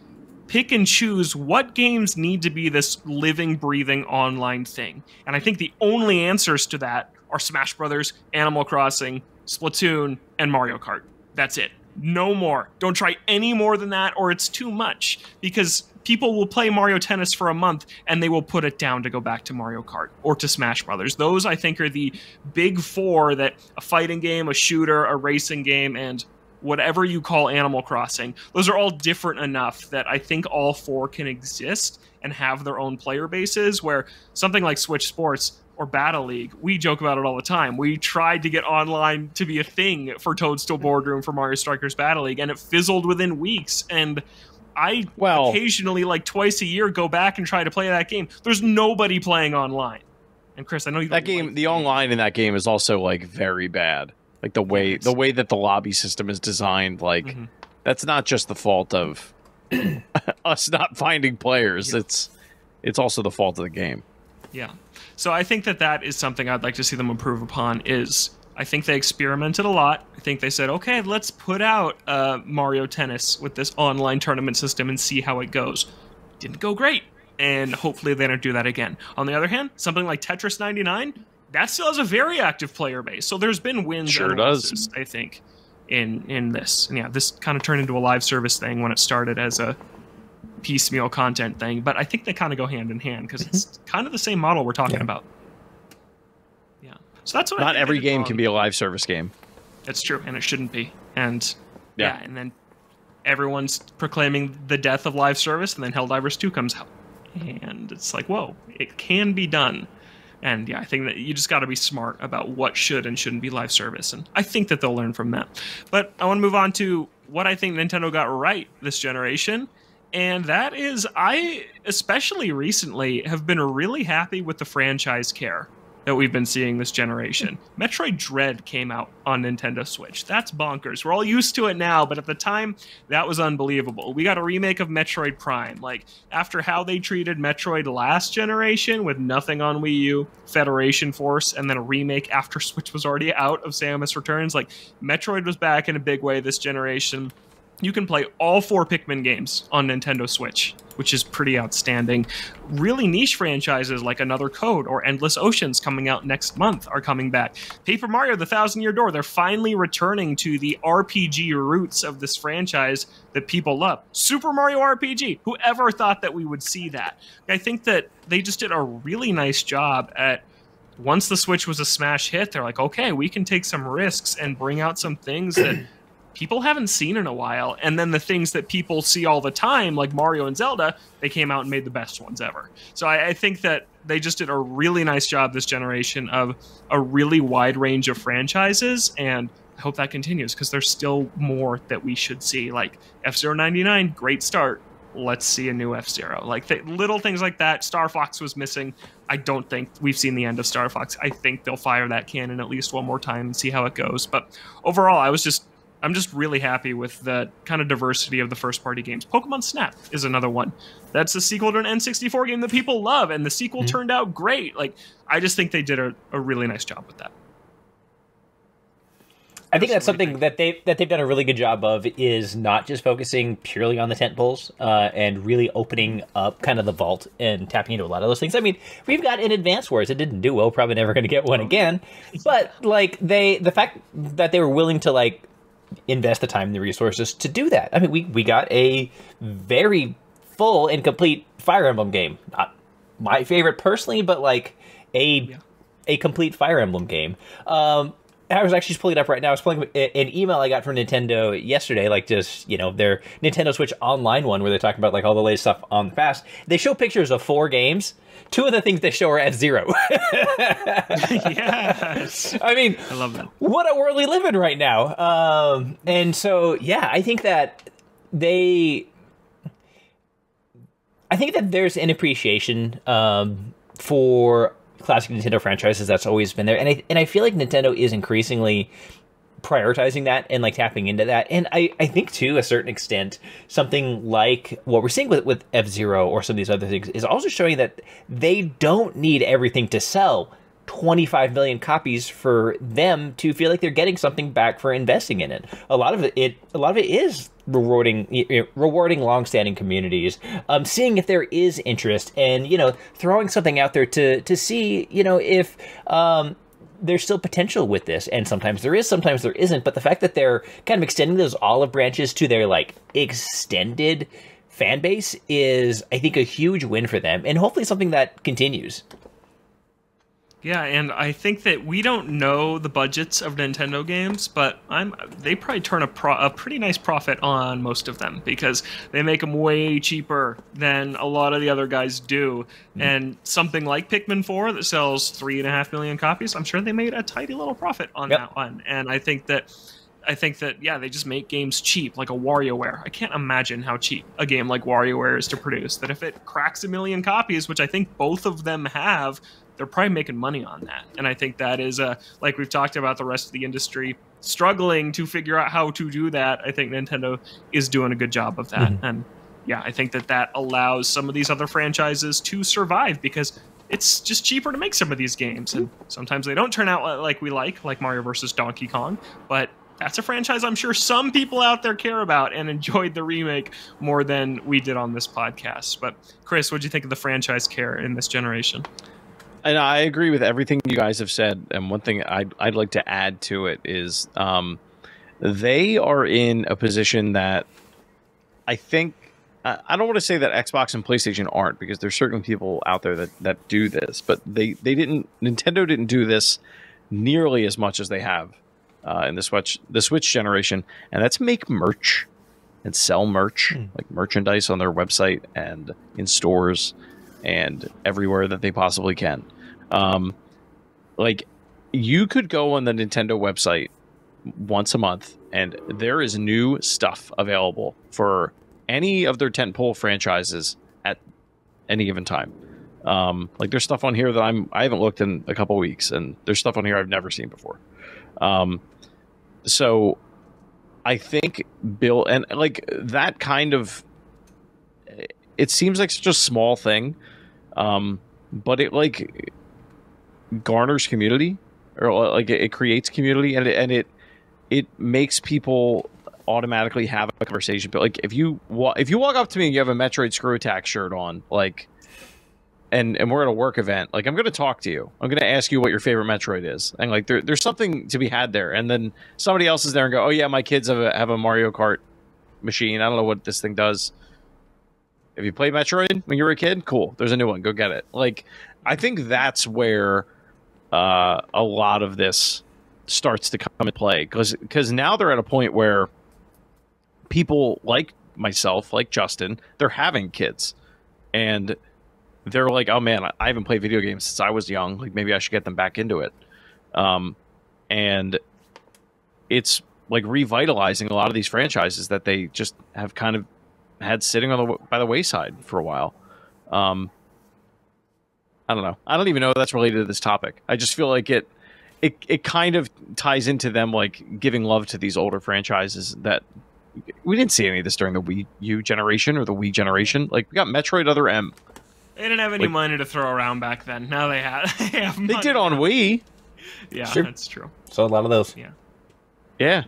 [SPEAKER 1] pick and choose what games need to be this living, breathing online thing. And I think the only answers to that are Smash Brothers, Animal Crossing, Splatoon, and Mario Kart. That's it. No more. Don't try any more than that, or it's too much, because people will play Mario Tennis for a month and they will put it down to go back to Mario Kart or to Smash Brothers. Those, I think, are the big 4 that a fighting game, a shooter, a racing game, and whatever you call Animal Crossing, those are all different enough that I think all 4 can exist and have their own player bases, where something like Switch Sports or Battle League, we joke about it all the time. We tried to get online to be a thing for Toadstool Boardroom for Mario Strikers Battle League, and it fizzled within weeks, and I occasionally, like twice a year, go back and try to play that game. There's nobody playing online. And Chris, I know you
[SPEAKER 3] that game. The online in that game is also like very bad. Like the way that the lobby system is designed. Like that's not just the fault of us not finding players. Yeah. It's also the fault of the game.
[SPEAKER 1] Yeah. So I think that is something I'd like to see them improve upon. I think they experimented a lot. I think they said, okay, let's put out Mario Tennis with this online tournament system and see how it goes. Didn't go great, and hopefully they don't do that again. On the other hand, something like Tetris 99, that still has a very active player base. So there's been wins and losses, I think, in this. And yeah, this kind of turned into a live service thing when it started as a piecemeal content thing. But I think they kind of go hand in hand because it's kind of the same model we're talking about. So that's what
[SPEAKER 3] not every game can be a live service game.
[SPEAKER 1] That's true, and it shouldn't be. And and then everyone's proclaiming the death of live service, and then Helldivers 2 comes out. And it's like, whoa, it can be done. And yeah, I think that you just got to be smart about what should and shouldn't be live service. And I think that they'll learn from that. But I want to move on to what I think Nintendo got right this generation. And that is, I, especially recently, have been really happy with the franchise care that we've been seeing this generation. Metroid Dread came out on Nintendo Switch. That's bonkers. We're all used to it now, but at the time, that was unbelievable. We got a remake of Metroid Prime. Like, after how they treated Metroid last generation with nothing on Wii U, Federation Force, and then a remake after Switch was already out of Samus Returns, like, Metroid was back in a big way this generation. You can play all 4 Pikmin games on Nintendo Switch, which is pretty outstanding. Really niche franchises like Another Code or Endless Oceans coming out next month are coming back. Paper Mario: The Thousand Year Door, they're finally returning to the RPG roots of this franchise that people love. Super Mario RPG, whoever thought that we would see that? I think that they just did a really nice job at, once the Switch was a smash hit, they're like, okay, we can take some risks and bring out some things that people haven't seen in a while. And then the things that people see all the time, like Mario and Zelda, they came out and made the best ones ever. So I think that they just did a really nice job this generation of a really wide range of franchises, and I hope that continues because there's still more that we should see. Like F-Zero 99, great start. Let's see a new F-Zero. Like little things like that. Star Fox was missing. I don't think we've seen the end of Star Fox. I think they'll fire that cannon at least one more time and see how it goes. But overall, I'm just really happy with the kind of diversity of the first-party games. Pokemon Snap is another one. That's a sequel to an N64 game that people love, and the sequel turned out great. Like, I just think they did a really nice job with that.
[SPEAKER 2] I think that's something that they've done a really good job of, is not just focusing purely on the tentpoles and really opening up kind of the vault and tapping into a lot of those things. I mean, we've got an Advance Wars. It didn't do well. Probably never going to get one again. But like the fact that they were willing to like invest the time and the resources to do that. I mean, we got a very full and complete Fire Emblem game. Not my favorite personally, but like a complete Fire Emblem game. I was actually just pulling it up right now. I was pulling an email I got from Nintendo yesterday, like just, you know, their Nintendo Switch Online one where they're talking about like all the latest stuff on the past. They show pictures of 4 games. 2 of the things they show are F-Zero.
[SPEAKER 1] Yes.
[SPEAKER 2] I mean,
[SPEAKER 1] I love that.
[SPEAKER 2] What a world we live in right now. And so, yeah, I think that there's an appreciation for classic Nintendo franchises that's always been there, and I feel like Nintendo is increasingly prioritizing that and like tapping into that. And I think to a certain extent something like what we're seeing with F-Zero or some of these other things is also showing that they don't need everything to sell 25 million copies for them to feel like they're getting something back for investing in it. A lot of it is rewarding long-standing communities, seeing if there is interest, and, you know, throwing something out there to see, you know, if there's still potential with this. And sometimes there is, sometimes there isn't. But the fact that they're kind of extending those olive branches to their like extended fan base is, I think, a huge win for them, and hopefully something that continues.
[SPEAKER 1] Yeah, and I think that we don't know the budgets of Nintendo games, but they probably turn a pretty nice profit on most of them because they make them way cheaper than a lot of the other guys do. And something like Pikmin 4 that sells 3.5 million copies, I'm sure they made a tidy little profit on that one. And I think that, yeah, they just make games cheap, like a WarioWare. I can't imagine how cheap a game like WarioWare is to produce. That if it cracks 1 million copies, which I think both of them have, they're probably making money on that. And I think that is, like we've talked about the rest of the industry struggling to figure out how to do that. I think Nintendo is doing a good job of that. And yeah, I think that allows some of these other franchises to survive because it's just cheaper to make some of these games. And sometimes they don't turn out like we like Mario vs. Donkey Kong, but that's a franchise I'm sure some people out there care about and enjoyed the remake more than we did on this podcast. But Chris, what do you think of the franchise care in this generation?
[SPEAKER 3] And I agree with everything you guys have said. And one thing I'd like to add to it is they are in a position that I think, I don't want to say that Xbox and PlayStation aren't, because there's certain people out there that do this, but Nintendo didn't do this nearly as much as they have in the Switch generation. And that's make merch and sell merch, like merchandise on their website and in stores and everywhere that they possibly can. Like, you could go on the Nintendo website once a month and there is new stuff available for any of their tentpole franchises at any given time. Like there's stuff on here that I haven't looked in a couple weeks, and there's stuff on here I've never seen before. So I think Bill, and like that kind of, it seems like such a small thing, but it like garners community, or like it creates community, and it makes people automatically have a conversation. But like if you walk up to me and you have a Metroid Screw Attack shirt on, like, and we're at a work event, like I'm going to talk to you. I'm going to ask you what your favorite Metroid is, and like there's something to be had there. And then somebody else is there and go, oh yeah, my kids have a Mario Kart machine. I don't know what this thing does. If you played Metroid when you were a kid, cool. There's a new one. Go get it. Like I think that's where a lot of this starts to come into play, because now they're at a point where people like myself, like Justin, they're having kids, and they're like, oh man, I haven't played video games since I was young. Like maybe I should get them back into it. And it's like revitalizing a lot of these franchises that they just have kind of had sitting by the wayside for a while. I don't know. I don't even know if that's related to this topic. I just feel like it kind of ties into them like giving love to these older franchises that we didn't see any of this during the Wii U generation or the Wii generation. Like we got Metroid Other M.
[SPEAKER 1] They didn't have any money to throw around back then. Now they have.
[SPEAKER 3] They did on Wii.
[SPEAKER 1] Yeah,
[SPEAKER 2] sure.
[SPEAKER 1] That's true.
[SPEAKER 2] So a lot of those.
[SPEAKER 1] Yeah.
[SPEAKER 3] Yeah.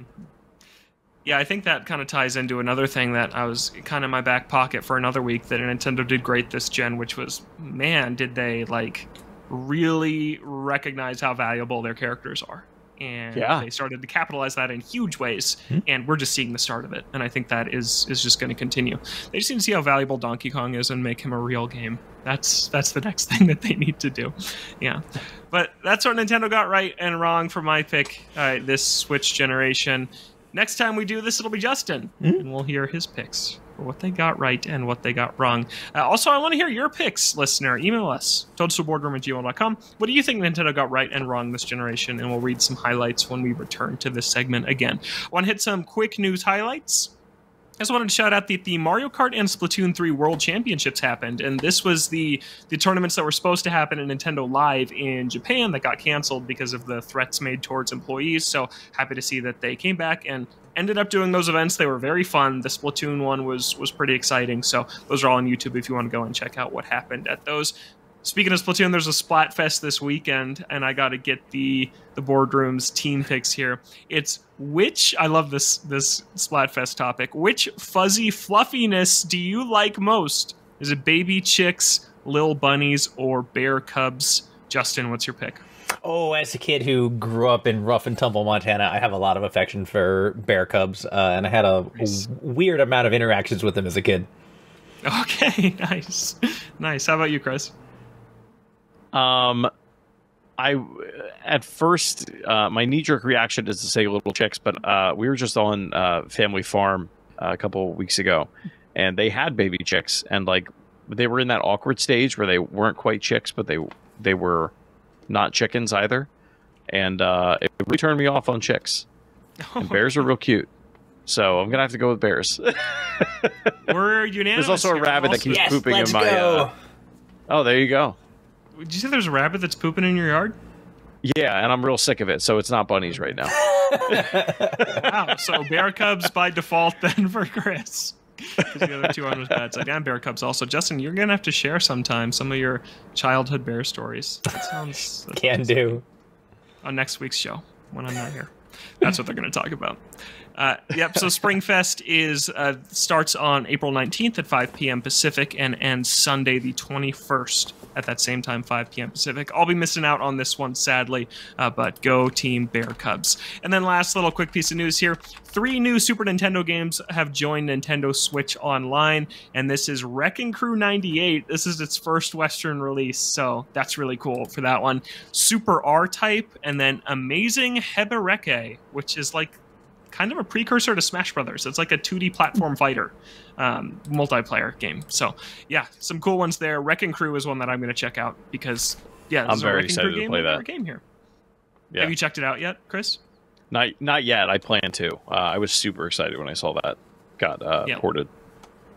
[SPEAKER 1] Yeah, I think that kind of ties into another thing that I was kind of in my back pocket for another week that Nintendo did great this gen, which was, man, did they like really recognize how valuable their characters are. And they started to capitalize that in huge ways, and we're just seeing the start of it. And I think that is just going to continue. They just need to see how valuable Donkey Kong is and make him a real game. That's the next thing that they need to do. Yeah, but that's what Nintendo got right and wrong for my pick this Switch generation. Next time we do this, it'll be Justin, and we'll hear his picks for what they got right and what they got wrong. Also, I want to hear your picks, listener. Email us, toadstoolboardroom@gmail.com. What do you think Nintendo got right and wrong this generation? And we'll read some highlights when we return to this segment again. I want to hit some quick news highlights. I just wanted to shout out that the Mario Kart and Splatoon 3 World Championships happened, and this was the tournaments that were supposed to happen in Nintendo Live in Japan that got canceled because of the threats made towards employees. So happy to see that they came back and ended up doing those events. They were very fun. The Splatoon one was pretty exciting, so those are all on YouTube if you want to go and check out what happened at those. Speaking of Splatoon, there's a Splatfest this weekend, and I got to get the Boardroom's team picks here. It's I love this Splatfest topic. Which fuzzy fluffiness do you like most? Is it baby chicks, lil bunnies, or bear cubs? Justin, what's your pick?
[SPEAKER 2] Oh, as a kid who grew up in rough and tumble Montana, I have a lot of affection for bear cubs, and I had a weird amount of interactions with them as a kid.
[SPEAKER 1] Okay, nice. How about you, Chris?
[SPEAKER 3] I at first my knee-jerk reaction is to say little chicks, but we were just on Family Farm a couple weeks ago, and they had baby chicks, and like they were in that awkward stage where they weren't quite chicks, but they were not chickens either, and it really turned me off on chicks. And bears are real cute, so I'm gonna have to go with bears.
[SPEAKER 1] We're unanimous.
[SPEAKER 3] There's also a rabbit that keeps pooping in my. Oh, there you go.
[SPEAKER 1] Did you say there's a rabbit that's pooping in your yard?
[SPEAKER 3] Yeah, and I'm real sick of it, so it's not bunnies right now.
[SPEAKER 1] Wow, so bear cubs by default then for Chris. Because the other two on his bad side. And bear cubs also. Justin, you're going to have to share sometime some of your childhood bear stories. That sounds...
[SPEAKER 2] Can do.
[SPEAKER 1] On next week's show, when I'm not here. That's what they're going to talk about. Yep, so Springfest starts on April 19th at 5 p.m. Pacific and ends Sunday the 21st at that same time, 5 p.m. Pacific. I'll be missing out on this one, sadly, but go Team Bear Cubs. And then last little quick piece of news here. 3 new Super Nintendo games have joined Nintendo Switch Online, and this is Wrecking Crew 98. This is its first Western release, so that's really cool for that one. Super R-Type, and then Amazing Hebereke, which is like kind of a precursor to Smash Brothers. It's like a 2D platform fighter multiplayer game. So yeah, some cool ones there. Wrecking Crew is one that I'm going to check out because this
[SPEAKER 3] I'm
[SPEAKER 1] is
[SPEAKER 3] very
[SPEAKER 1] a Wrecking
[SPEAKER 3] excited
[SPEAKER 1] Crew
[SPEAKER 3] to play that
[SPEAKER 1] game here.
[SPEAKER 3] Yeah.
[SPEAKER 1] Have you checked it out yet, Chris?
[SPEAKER 3] Not yet. I plan to. I was super excited when I saw that got ported.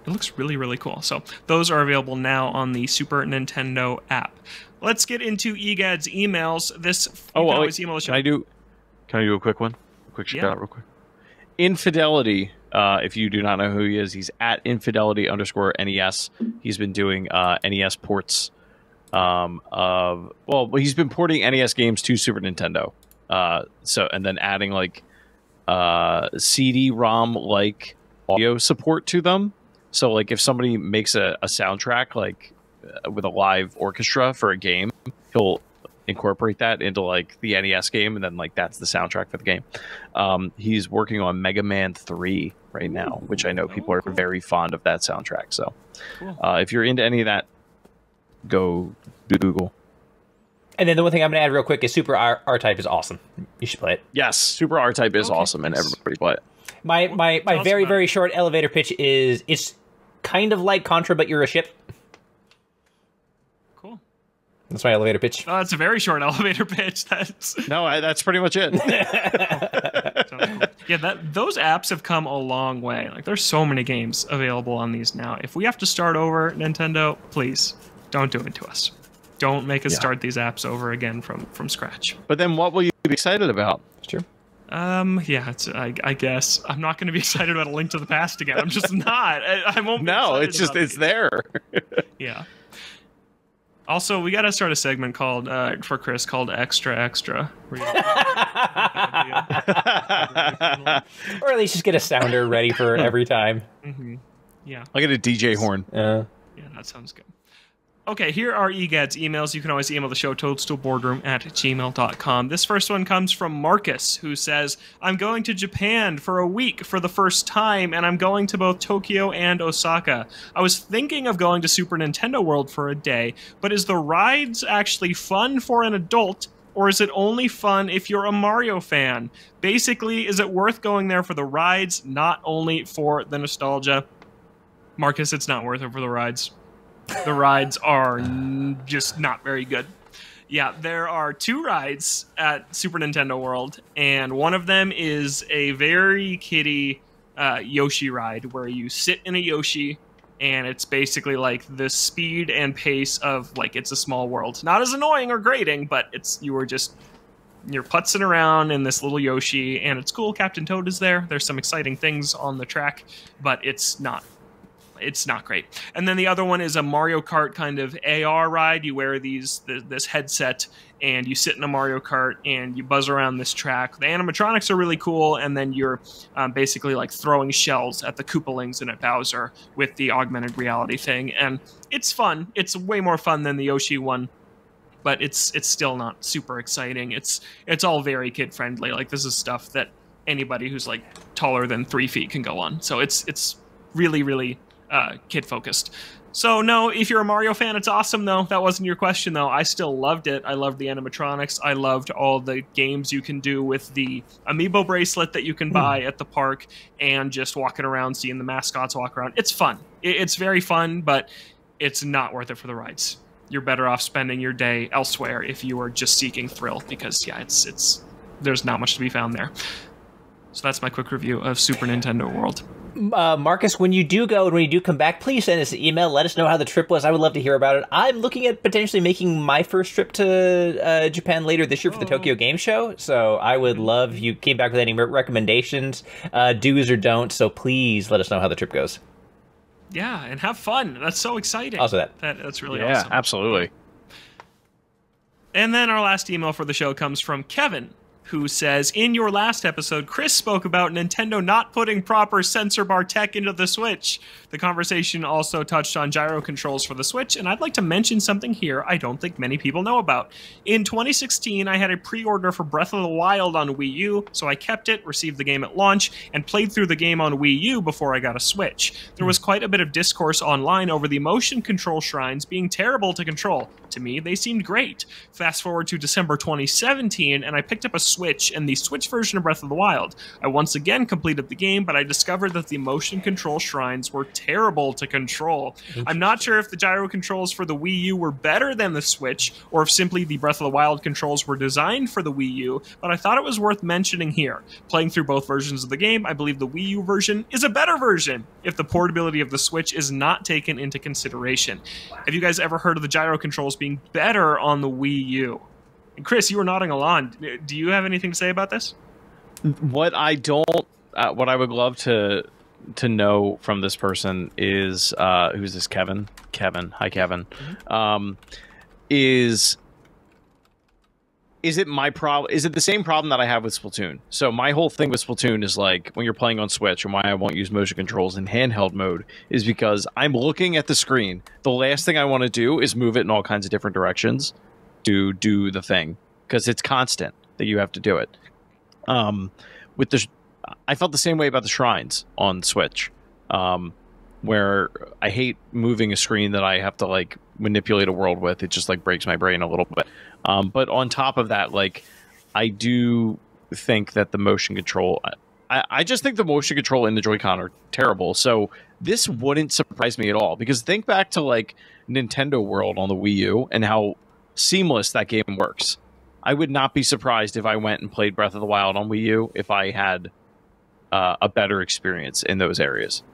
[SPEAKER 1] It looks really, really cool. So those are available now on the Super Nintendo app. Let's get into EGAD's emails. Email the show.
[SPEAKER 3] Can I do a quick one? A quick shout out real quick. Infidelity. If you do not know who he is, he's at Infidelity_NES. He's been doing NES ports he's been porting NES games to Super Nintendo. And then adding like CD-ROM like audio support to them. So like if somebody makes a soundtrack like with a live orchestra for a game, he'll incorporate that into like the NES game, and then like that's the soundtrack for the game. He's working on Mega Man 3 right now, which I know people are very fond of that soundtrack. So if you're into any of that, go Google.
[SPEAKER 2] And then the one thing I'm going to add real quick is Super R-Type is awesome. You should play it.
[SPEAKER 3] Yes, Super R-Type is awesome, and everybody play it.
[SPEAKER 2] My very, very short elevator pitch is it's kind of like Contra, but you're a ship.
[SPEAKER 1] Cool.
[SPEAKER 2] That's my elevator pitch.
[SPEAKER 1] Oh, that's a very short elevator pitch.
[SPEAKER 3] That's pretty much it.
[SPEAKER 1] Yeah, those apps have come a long way. Like, there's so many games available on these now. If we have to start over, Nintendo, please don't do it to us. Don't make us start these apps over again from scratch.
[SPEAKER 3] But then what will you be excited about?
[SPEAKER 2] Sure.
[SPEAKER 1] I guess I'm not going to be excited about A Link to the Past again. I'm just not. I won't.
[SPEAKER 3] No, it's there.
[SPEAKER 1] Yeah. Also, we got to start a segment called for Chris called Extra Extra.
[SPEAKER 2] Or at least just get a sounder ready for every time.
[SPEAKER 1] Mm-hmm. Yeah.
[SPEAKER 3] I'll get a DJ horn.
[SPEAKER 1] Yeah, that sounds good. Okay, here are EGAD's emails. You can always email the show, toadstoolboardroom@gmail.com. This first one comes from Marcus, who says, I'm going to Japan for a week for the first time, and I'm going to both Tokyo and Osaka. I was thinking of going to Super Nintendo World for a day, but is the rides actually fun for an adult, or is it only fun if you're a Mario fan? Basically, is it worth going there for the rides, not only for the nostalgia? Marcus, it's not worth it for the rides. The rides are just not very good. Yeah, there are 2 rides at Super Nintendo World, and one of them is a very kiddie Yoshi ride where you sit in a Yoshi, and it's basically like the speed and pace of like It's a Small World. Not as annoying or grating, but you're putzing around in this little Yoshi, and it's cool. Captain Toad is there. There's some exciting things on the track, but it's not great. And then the other one is a Mario Kart kind of AR ride. You wear this headset and you sit in a Mario Kart and you buzz around this track. The animatronics are really cool, and then you're basically like throwing shells at the Koopalings and at Bowser with the augmented reality thing. And it's fun. It's way more fun than the Yoshi one, but it's still not super exciting. It's all very kid friendly. Like, this is stuff that anybody who's like taller than 3 feet can go on. So it's really, really kid focused. So no, if you're a Mario fan, it's awesome though. That wasn't your question though. I still loved it. I loved the animatronics. I loved all the games you can do with the amiibo bracelet that you can buy at the park, and just walking around seeing the mascots walk around. It's fun. It's very fun, but it's not worth it for the rides. You're better off spending your day elsewhere if you are just seeking thrill, because it's there's not much to be found there. So that's my quick review of Super Nintendo World.
[SPEAKER 2] Marcus, when you do go and when you do come back, please send us an email. Let us know how the trip was. I would love to hear about it. I'm looking at potentially making my first trip to Japan later this year for the Tokyo Game Show. So I would love if you came back with any recommendations, do's or don'ts. So please let us know how the trip goes.
[SPEAKER 1] Yeah, and have fun. That's so exciting.
[SPEAKER 2] Also
[SPEAKER 1] that's really
[SPEAKER 3] Yeah,
[SPEAKER 1] awesome.
[SPEAKER 3] absolutely.
[SPEAKER 1] And then our last email for the show comes from Kevin, who says, in your last episode, Chris spoke about Nintendo not putting proper sensor bar tech into the Switch. The conversation also touched on gyro controls for the Switch, and I'd like to mention something here I don't think many people know about. In 2016, I had a pre-order for Breath of the Wild on Wii U, so I kept it, received the game at launch, and played through the game on Wii U before I got a Switch. There was quite a bit of discourse online over the motion control shrines being terrible to control. To me, they seemed great. Fast forward to December 2017, and I picked up a Switch and the Switch version of Breath of the Wild. I once again completed the game, but I discovered that the motion control shrines were terrible to control. I'm not sure if the gyro controls for the Wii U were better than the Switch, or if simply the Breath of the Wild controls were designed for the Wii U, but I thought it was worth mentioning here. Playing through both versions of the game, I believe the Wii U version is a better version if the portability of the Switch is not taken into consideration. Have you guys ever heard of the gyro controls being better on the Wii U? And Chris, you were nodding along. Do you have anything to say about this?
[SPEAKER 3] What I would love to know from this person is who's this? Kevin. Hi, Kevin. Is it my problem? Is it the same problem that I have with Splatoon? So my whole thing with Splatoon is like when you're playing on Switch, and why I won't use motion controls in handheld mode is because I'm looking at the screen. The last thing I want to do is move it in all kinds of different directions to do the thing, because it's constant that you have to do it. With the, I felt the same way about the shrines on Switch, where I hate moving a screen that I have to like manipulate a world with. It just like breaks my brain a little bit. But on top of that, like I do think that the motion control, I just think the motion control in the Joy-Con are terrible. So this wouldn't surprise me at all, because think back to like Nintendo World on the Wii U and how seamless that game works. I would not be surprised if I went and played Breath of the Wild on Wii U if I had a better experience in those areas.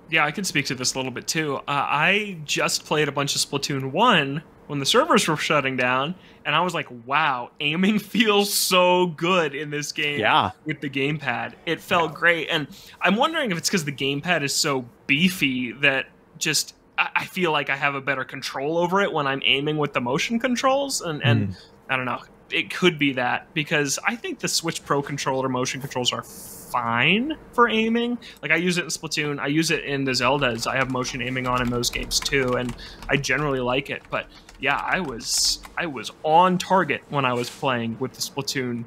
[SPEAKER 1] Yeah, I can speak to this a little bit too. I just played a bunch of Splatoon 1 when the servers were shutting down, and I was like, wow, aiming feels so good in this game with the gamepad. It felt great, and I'm wondering if it's because the gamepad is so beefy that just I feel like I have a better control over it when I'm aiming with the motion controls, and I don't know. It could be that, because I think the Switch Pro controller motion controls are fine for aiming. Like I use it in Splatoon, I use it in the Zeldas. I have motion aiming on in those games too, and I generally like it. But yeah, I was on target when I was playing with the Splatoon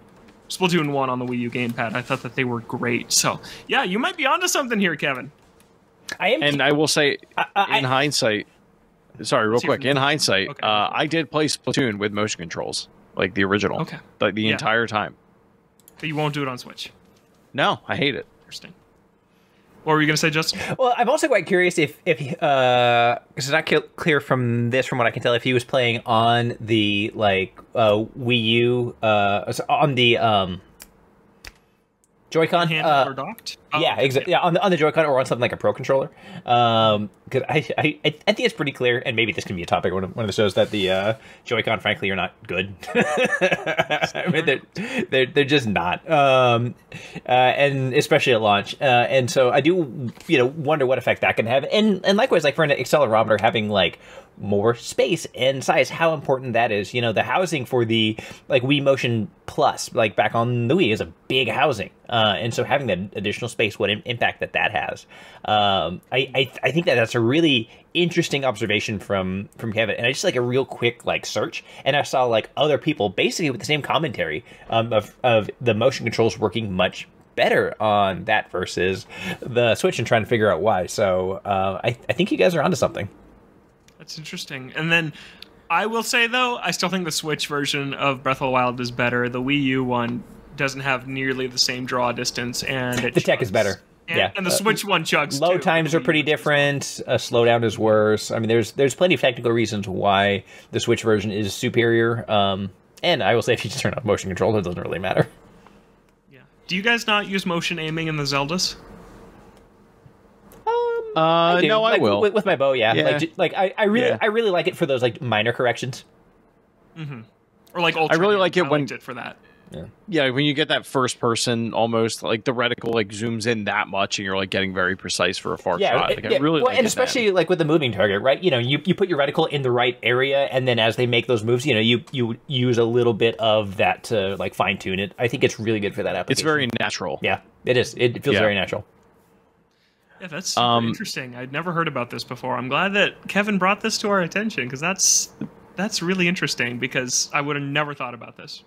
[SPEAKER 1] 1 on the Wii U gamepad. I thought that they were great. So yeah, you might be onto something here, Kevin.
[SPEAKER 3] I will say, in hindsight, sorry, real quick, in hindsight,
[SPEAKER 1] okay.
[SPEAKER 3] I did play Splatoon with motion controls, like the original, like the entire time.
[SPEAKER 1] But you won't do it on Switch?
[SPEAKER 3] No, I hate it.
[SPEAKER 1] Interesting. What were you going to say, Justin?
[SPEAKER 2] Well, I'm also quite curious if because it's not clear from what I can tell, if he was playing on the Wii U, on the Joy-Con,
[SPEAKER 1] handheld or docked?
[SPEAKER 2] Yeah, exactly. Yeah, on the Joy-Con or on something like a Pro controller. Because I think it's pretty clear, and maybe this can be a topic one of the shows, that the Joy-Con, frankly, are not good. I mean, they're just not, and especially at launch. And so I do, wonder what effect that can have. And likewise, like for an accelerometer having like more space and size, how important that is. The housing for the Wii Motion Plus, like back on the Wii, is a big housing, and so having that additional space, what impact that has. I think that's a really interesting observation from Kevin. And I just a real quick search, and I saw other people basically with the same commentary of the motion controls working much better on that versus the Switch, and trying to figure out why. So I think you guys are onto something.
[SPEAKER 1] That's interesting. And then I will say, though, I still think the Switch version of Breath of the Wild is better. The Wii U one doesn't have nearly the same draw distance, and the
[SPEAKER 2] tech is better.
[SPEAKER 1] And the Switch one chugs
[SPEAKER 2] load
[SPEAKER 1] too.
[SPEAKER 2] times are pretty different. Slowdown is worse. I mean, there's plenty of technical reasons why the Switch version is superior. And I will say, if you just turn off motion control, it doesn't really matter.
[SPEAKER 1] Yeah. Do you guys not use motion aiming in the Zeldas?
[SPEAKER 2] No,
[SPEAKER 3] I will
[SPEAKER 2] with my bow. Yeah. I really like it for those minor corrections.
[SPEAKER 1] Mm-hmm. Or Ultra.
[SPEAKER 3] I really like it when
[SPEAKER 1] liked it for that.
[SPEAKER 3] Yeah, when you get that first person, almost the reticle zooms in that much, and you're getting very precise for a far shot. I really like
[SPEAKER 2] and especially with the moving target, right? You put your reticle in the right area, and then as they make those moves, you use a little bit of that to fine tune it. I think it's really good for that application.
[SPEAKER 3] It's very natural.
[SPEAKER 2] Yeah, it is. It feels very natural.
[SPEAKER 1] Yeah, that's super interesting. I'd never heard about this before. I'm glad that Kevin brought this to our attention, because that's really interesting, because I would have never thought about this.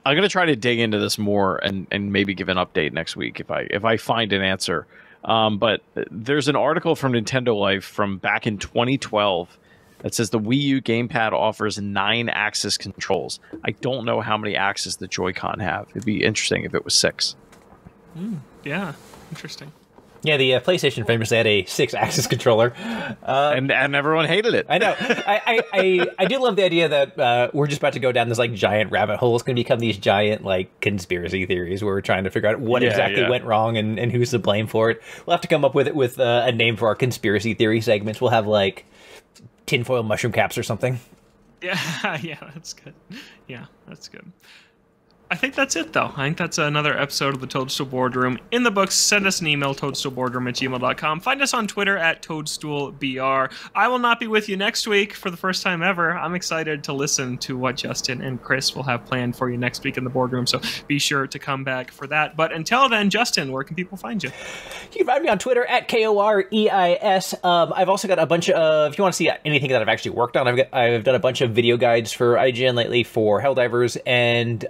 [SPEAKER 3] I'm gonna try to dig into this more and maybe give an update next week if I find an answer. But there's an article from Nintendo Life from back in 2012 It says the Wii U gamepad offers 9-axis controls. I don't know how many axes the Joy-Con have. It'd be interesting if it was 6.
[SPEAKER 1] Yeah, interesting.
[SPEAKER 2] Yeah, the PlayStation famously had a 6-axis controller,
[SPEAKER 3] and everyone hated it.
[SPEAKER 2] I know. I do love the idea that we're just about to go down this like giant rabbit hole. It's going to become these giant like conspiracy theories where we're trying to figure out what exactly went wrong and who's to blame for it. We'll have to come up with a name for our conspiracy theory segments. We'll have like tinfoil mushroom caps or something.
[SPEAKER 1] Yeah, that's good. Yeah, that's good. I think that's it, though. I think that's another episode of the Toadstool Boardroom in the books. Send us an email, toadstoolboardroom@gmail.com. Find us on Twitter @ToadstoolBR. I will not be with you next week for the first time ever. I'm excited to listen to what Justin and Chris will have planned for you next week in the boardroom, so be sure to come back for that. But until then, Justin, where can people find you?
[SPEAKER 2] You can find me on Twitter @KOREIS. I've also got a bunch of, if you want to see anything that I've actually worked on, I've done a bunch of video guides for IGN lately for Helldivers, and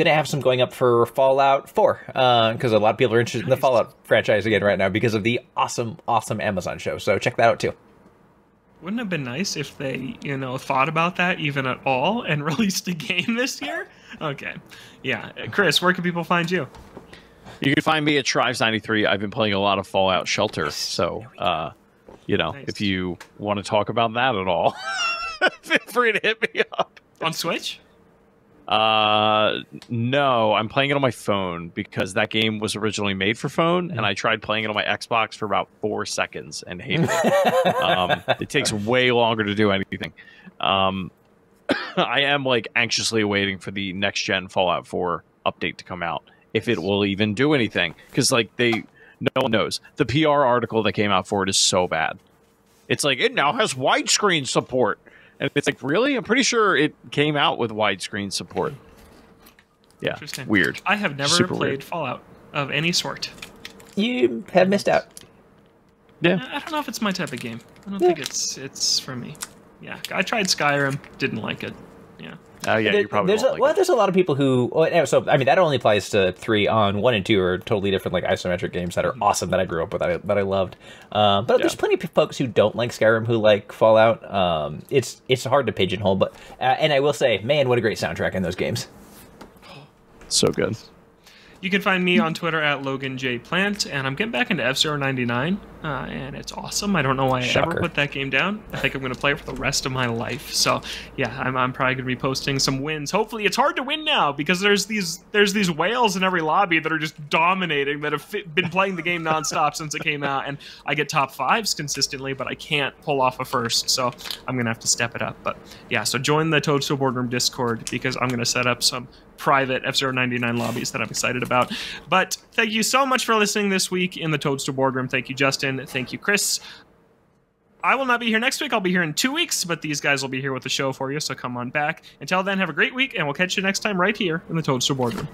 [SPEAKER 2] going to have some going up for Fallout 4, because a lot of people are interested in the Fallout franchise again right now because of the awesome Amazon show. So check that out too.
[SPEAKER 1] Wouldn't it have been nice if they, thought about that even at all and released a game this year? Okay. Yeah. Chris, where can people find you?
[SPEAKER 3] You can find me at Shrives93. I've been playing a lot of Fallout Shelter, so, nice. If you want to talk about that at all, feel free to hit me up.
[SPEAKER 1] On Switch?
[SPEAKER 3] No, I'm playing it on my phone because that game was originally made for phone, and I tried playing it on my Xbox for about 4 seconds and hated it. It takes way longer to do anything. I am like anxiously waiting for the next gen Fallout 4 update to come out, if it will even do anything, because no one knows. The PR article that came out for it is so bad. It's like, it now has widescreen support. And it's like, really? I'm pretty sure it came out with widescreen support. Yeah,
[SPEAKER 1] interesting.
[SPEAKER 3] Weird.
[SPEAKER 1] I have never played Fallout of any sort.
[SPEAKER 2] You have missed out.
[SPEAKER 3] Yeah.
[SPEAKER 1] I don't know if it's my type of game. I don't think it's for me. Yeah, I tried Skyrim, didn't like it. Yeah.
[SPEAKER 3] Oh, yeah, you probably won't like it.
[SPEAKER 2] There's a lot of people who... So, I mean, that only applies to 3 on 1 and 2 are totally different, like, isometric games that are awesome that I grew up with, that I loved. But there's plenty of folks who don't like Skyrim who like Fallout. It's hard to pigeonhole, but... and I will say, man, what a great soundtrack in those games.
[SPEAKER 3] So good.
[SPEAKER 1] You can find me on Twitter @LoganJPlant, and I'm getting back into F-Zero 99, and it's awesome. I don't know why I ever put that game down. I think I'm going to play it for the rest of my life. So, yeah, I'm probably going to be posting some wins. Hopefully, it's hard to win now because there's these whales in every lobby that are just dominating, that have been playing the game nonstop since it came out, and I get top 5s consistently, but I can't pull off a first, so I'm going to have to step it up. But, yeah, so join the Toadstool Boardroom Discord because I'm going to set up some private F-Zero 99 lobbies that I'm excited about. But thank you so much for listening this week in the Toadstool Boardroom. Thank you, Justin. Thank you, Chris. I will not be here next week. I'll be here in 2 weeks, but these guys will be here with the show for you, so come on back. Until then, have a great week, and we'll catch you next time right here in the Toadstool Boardroom.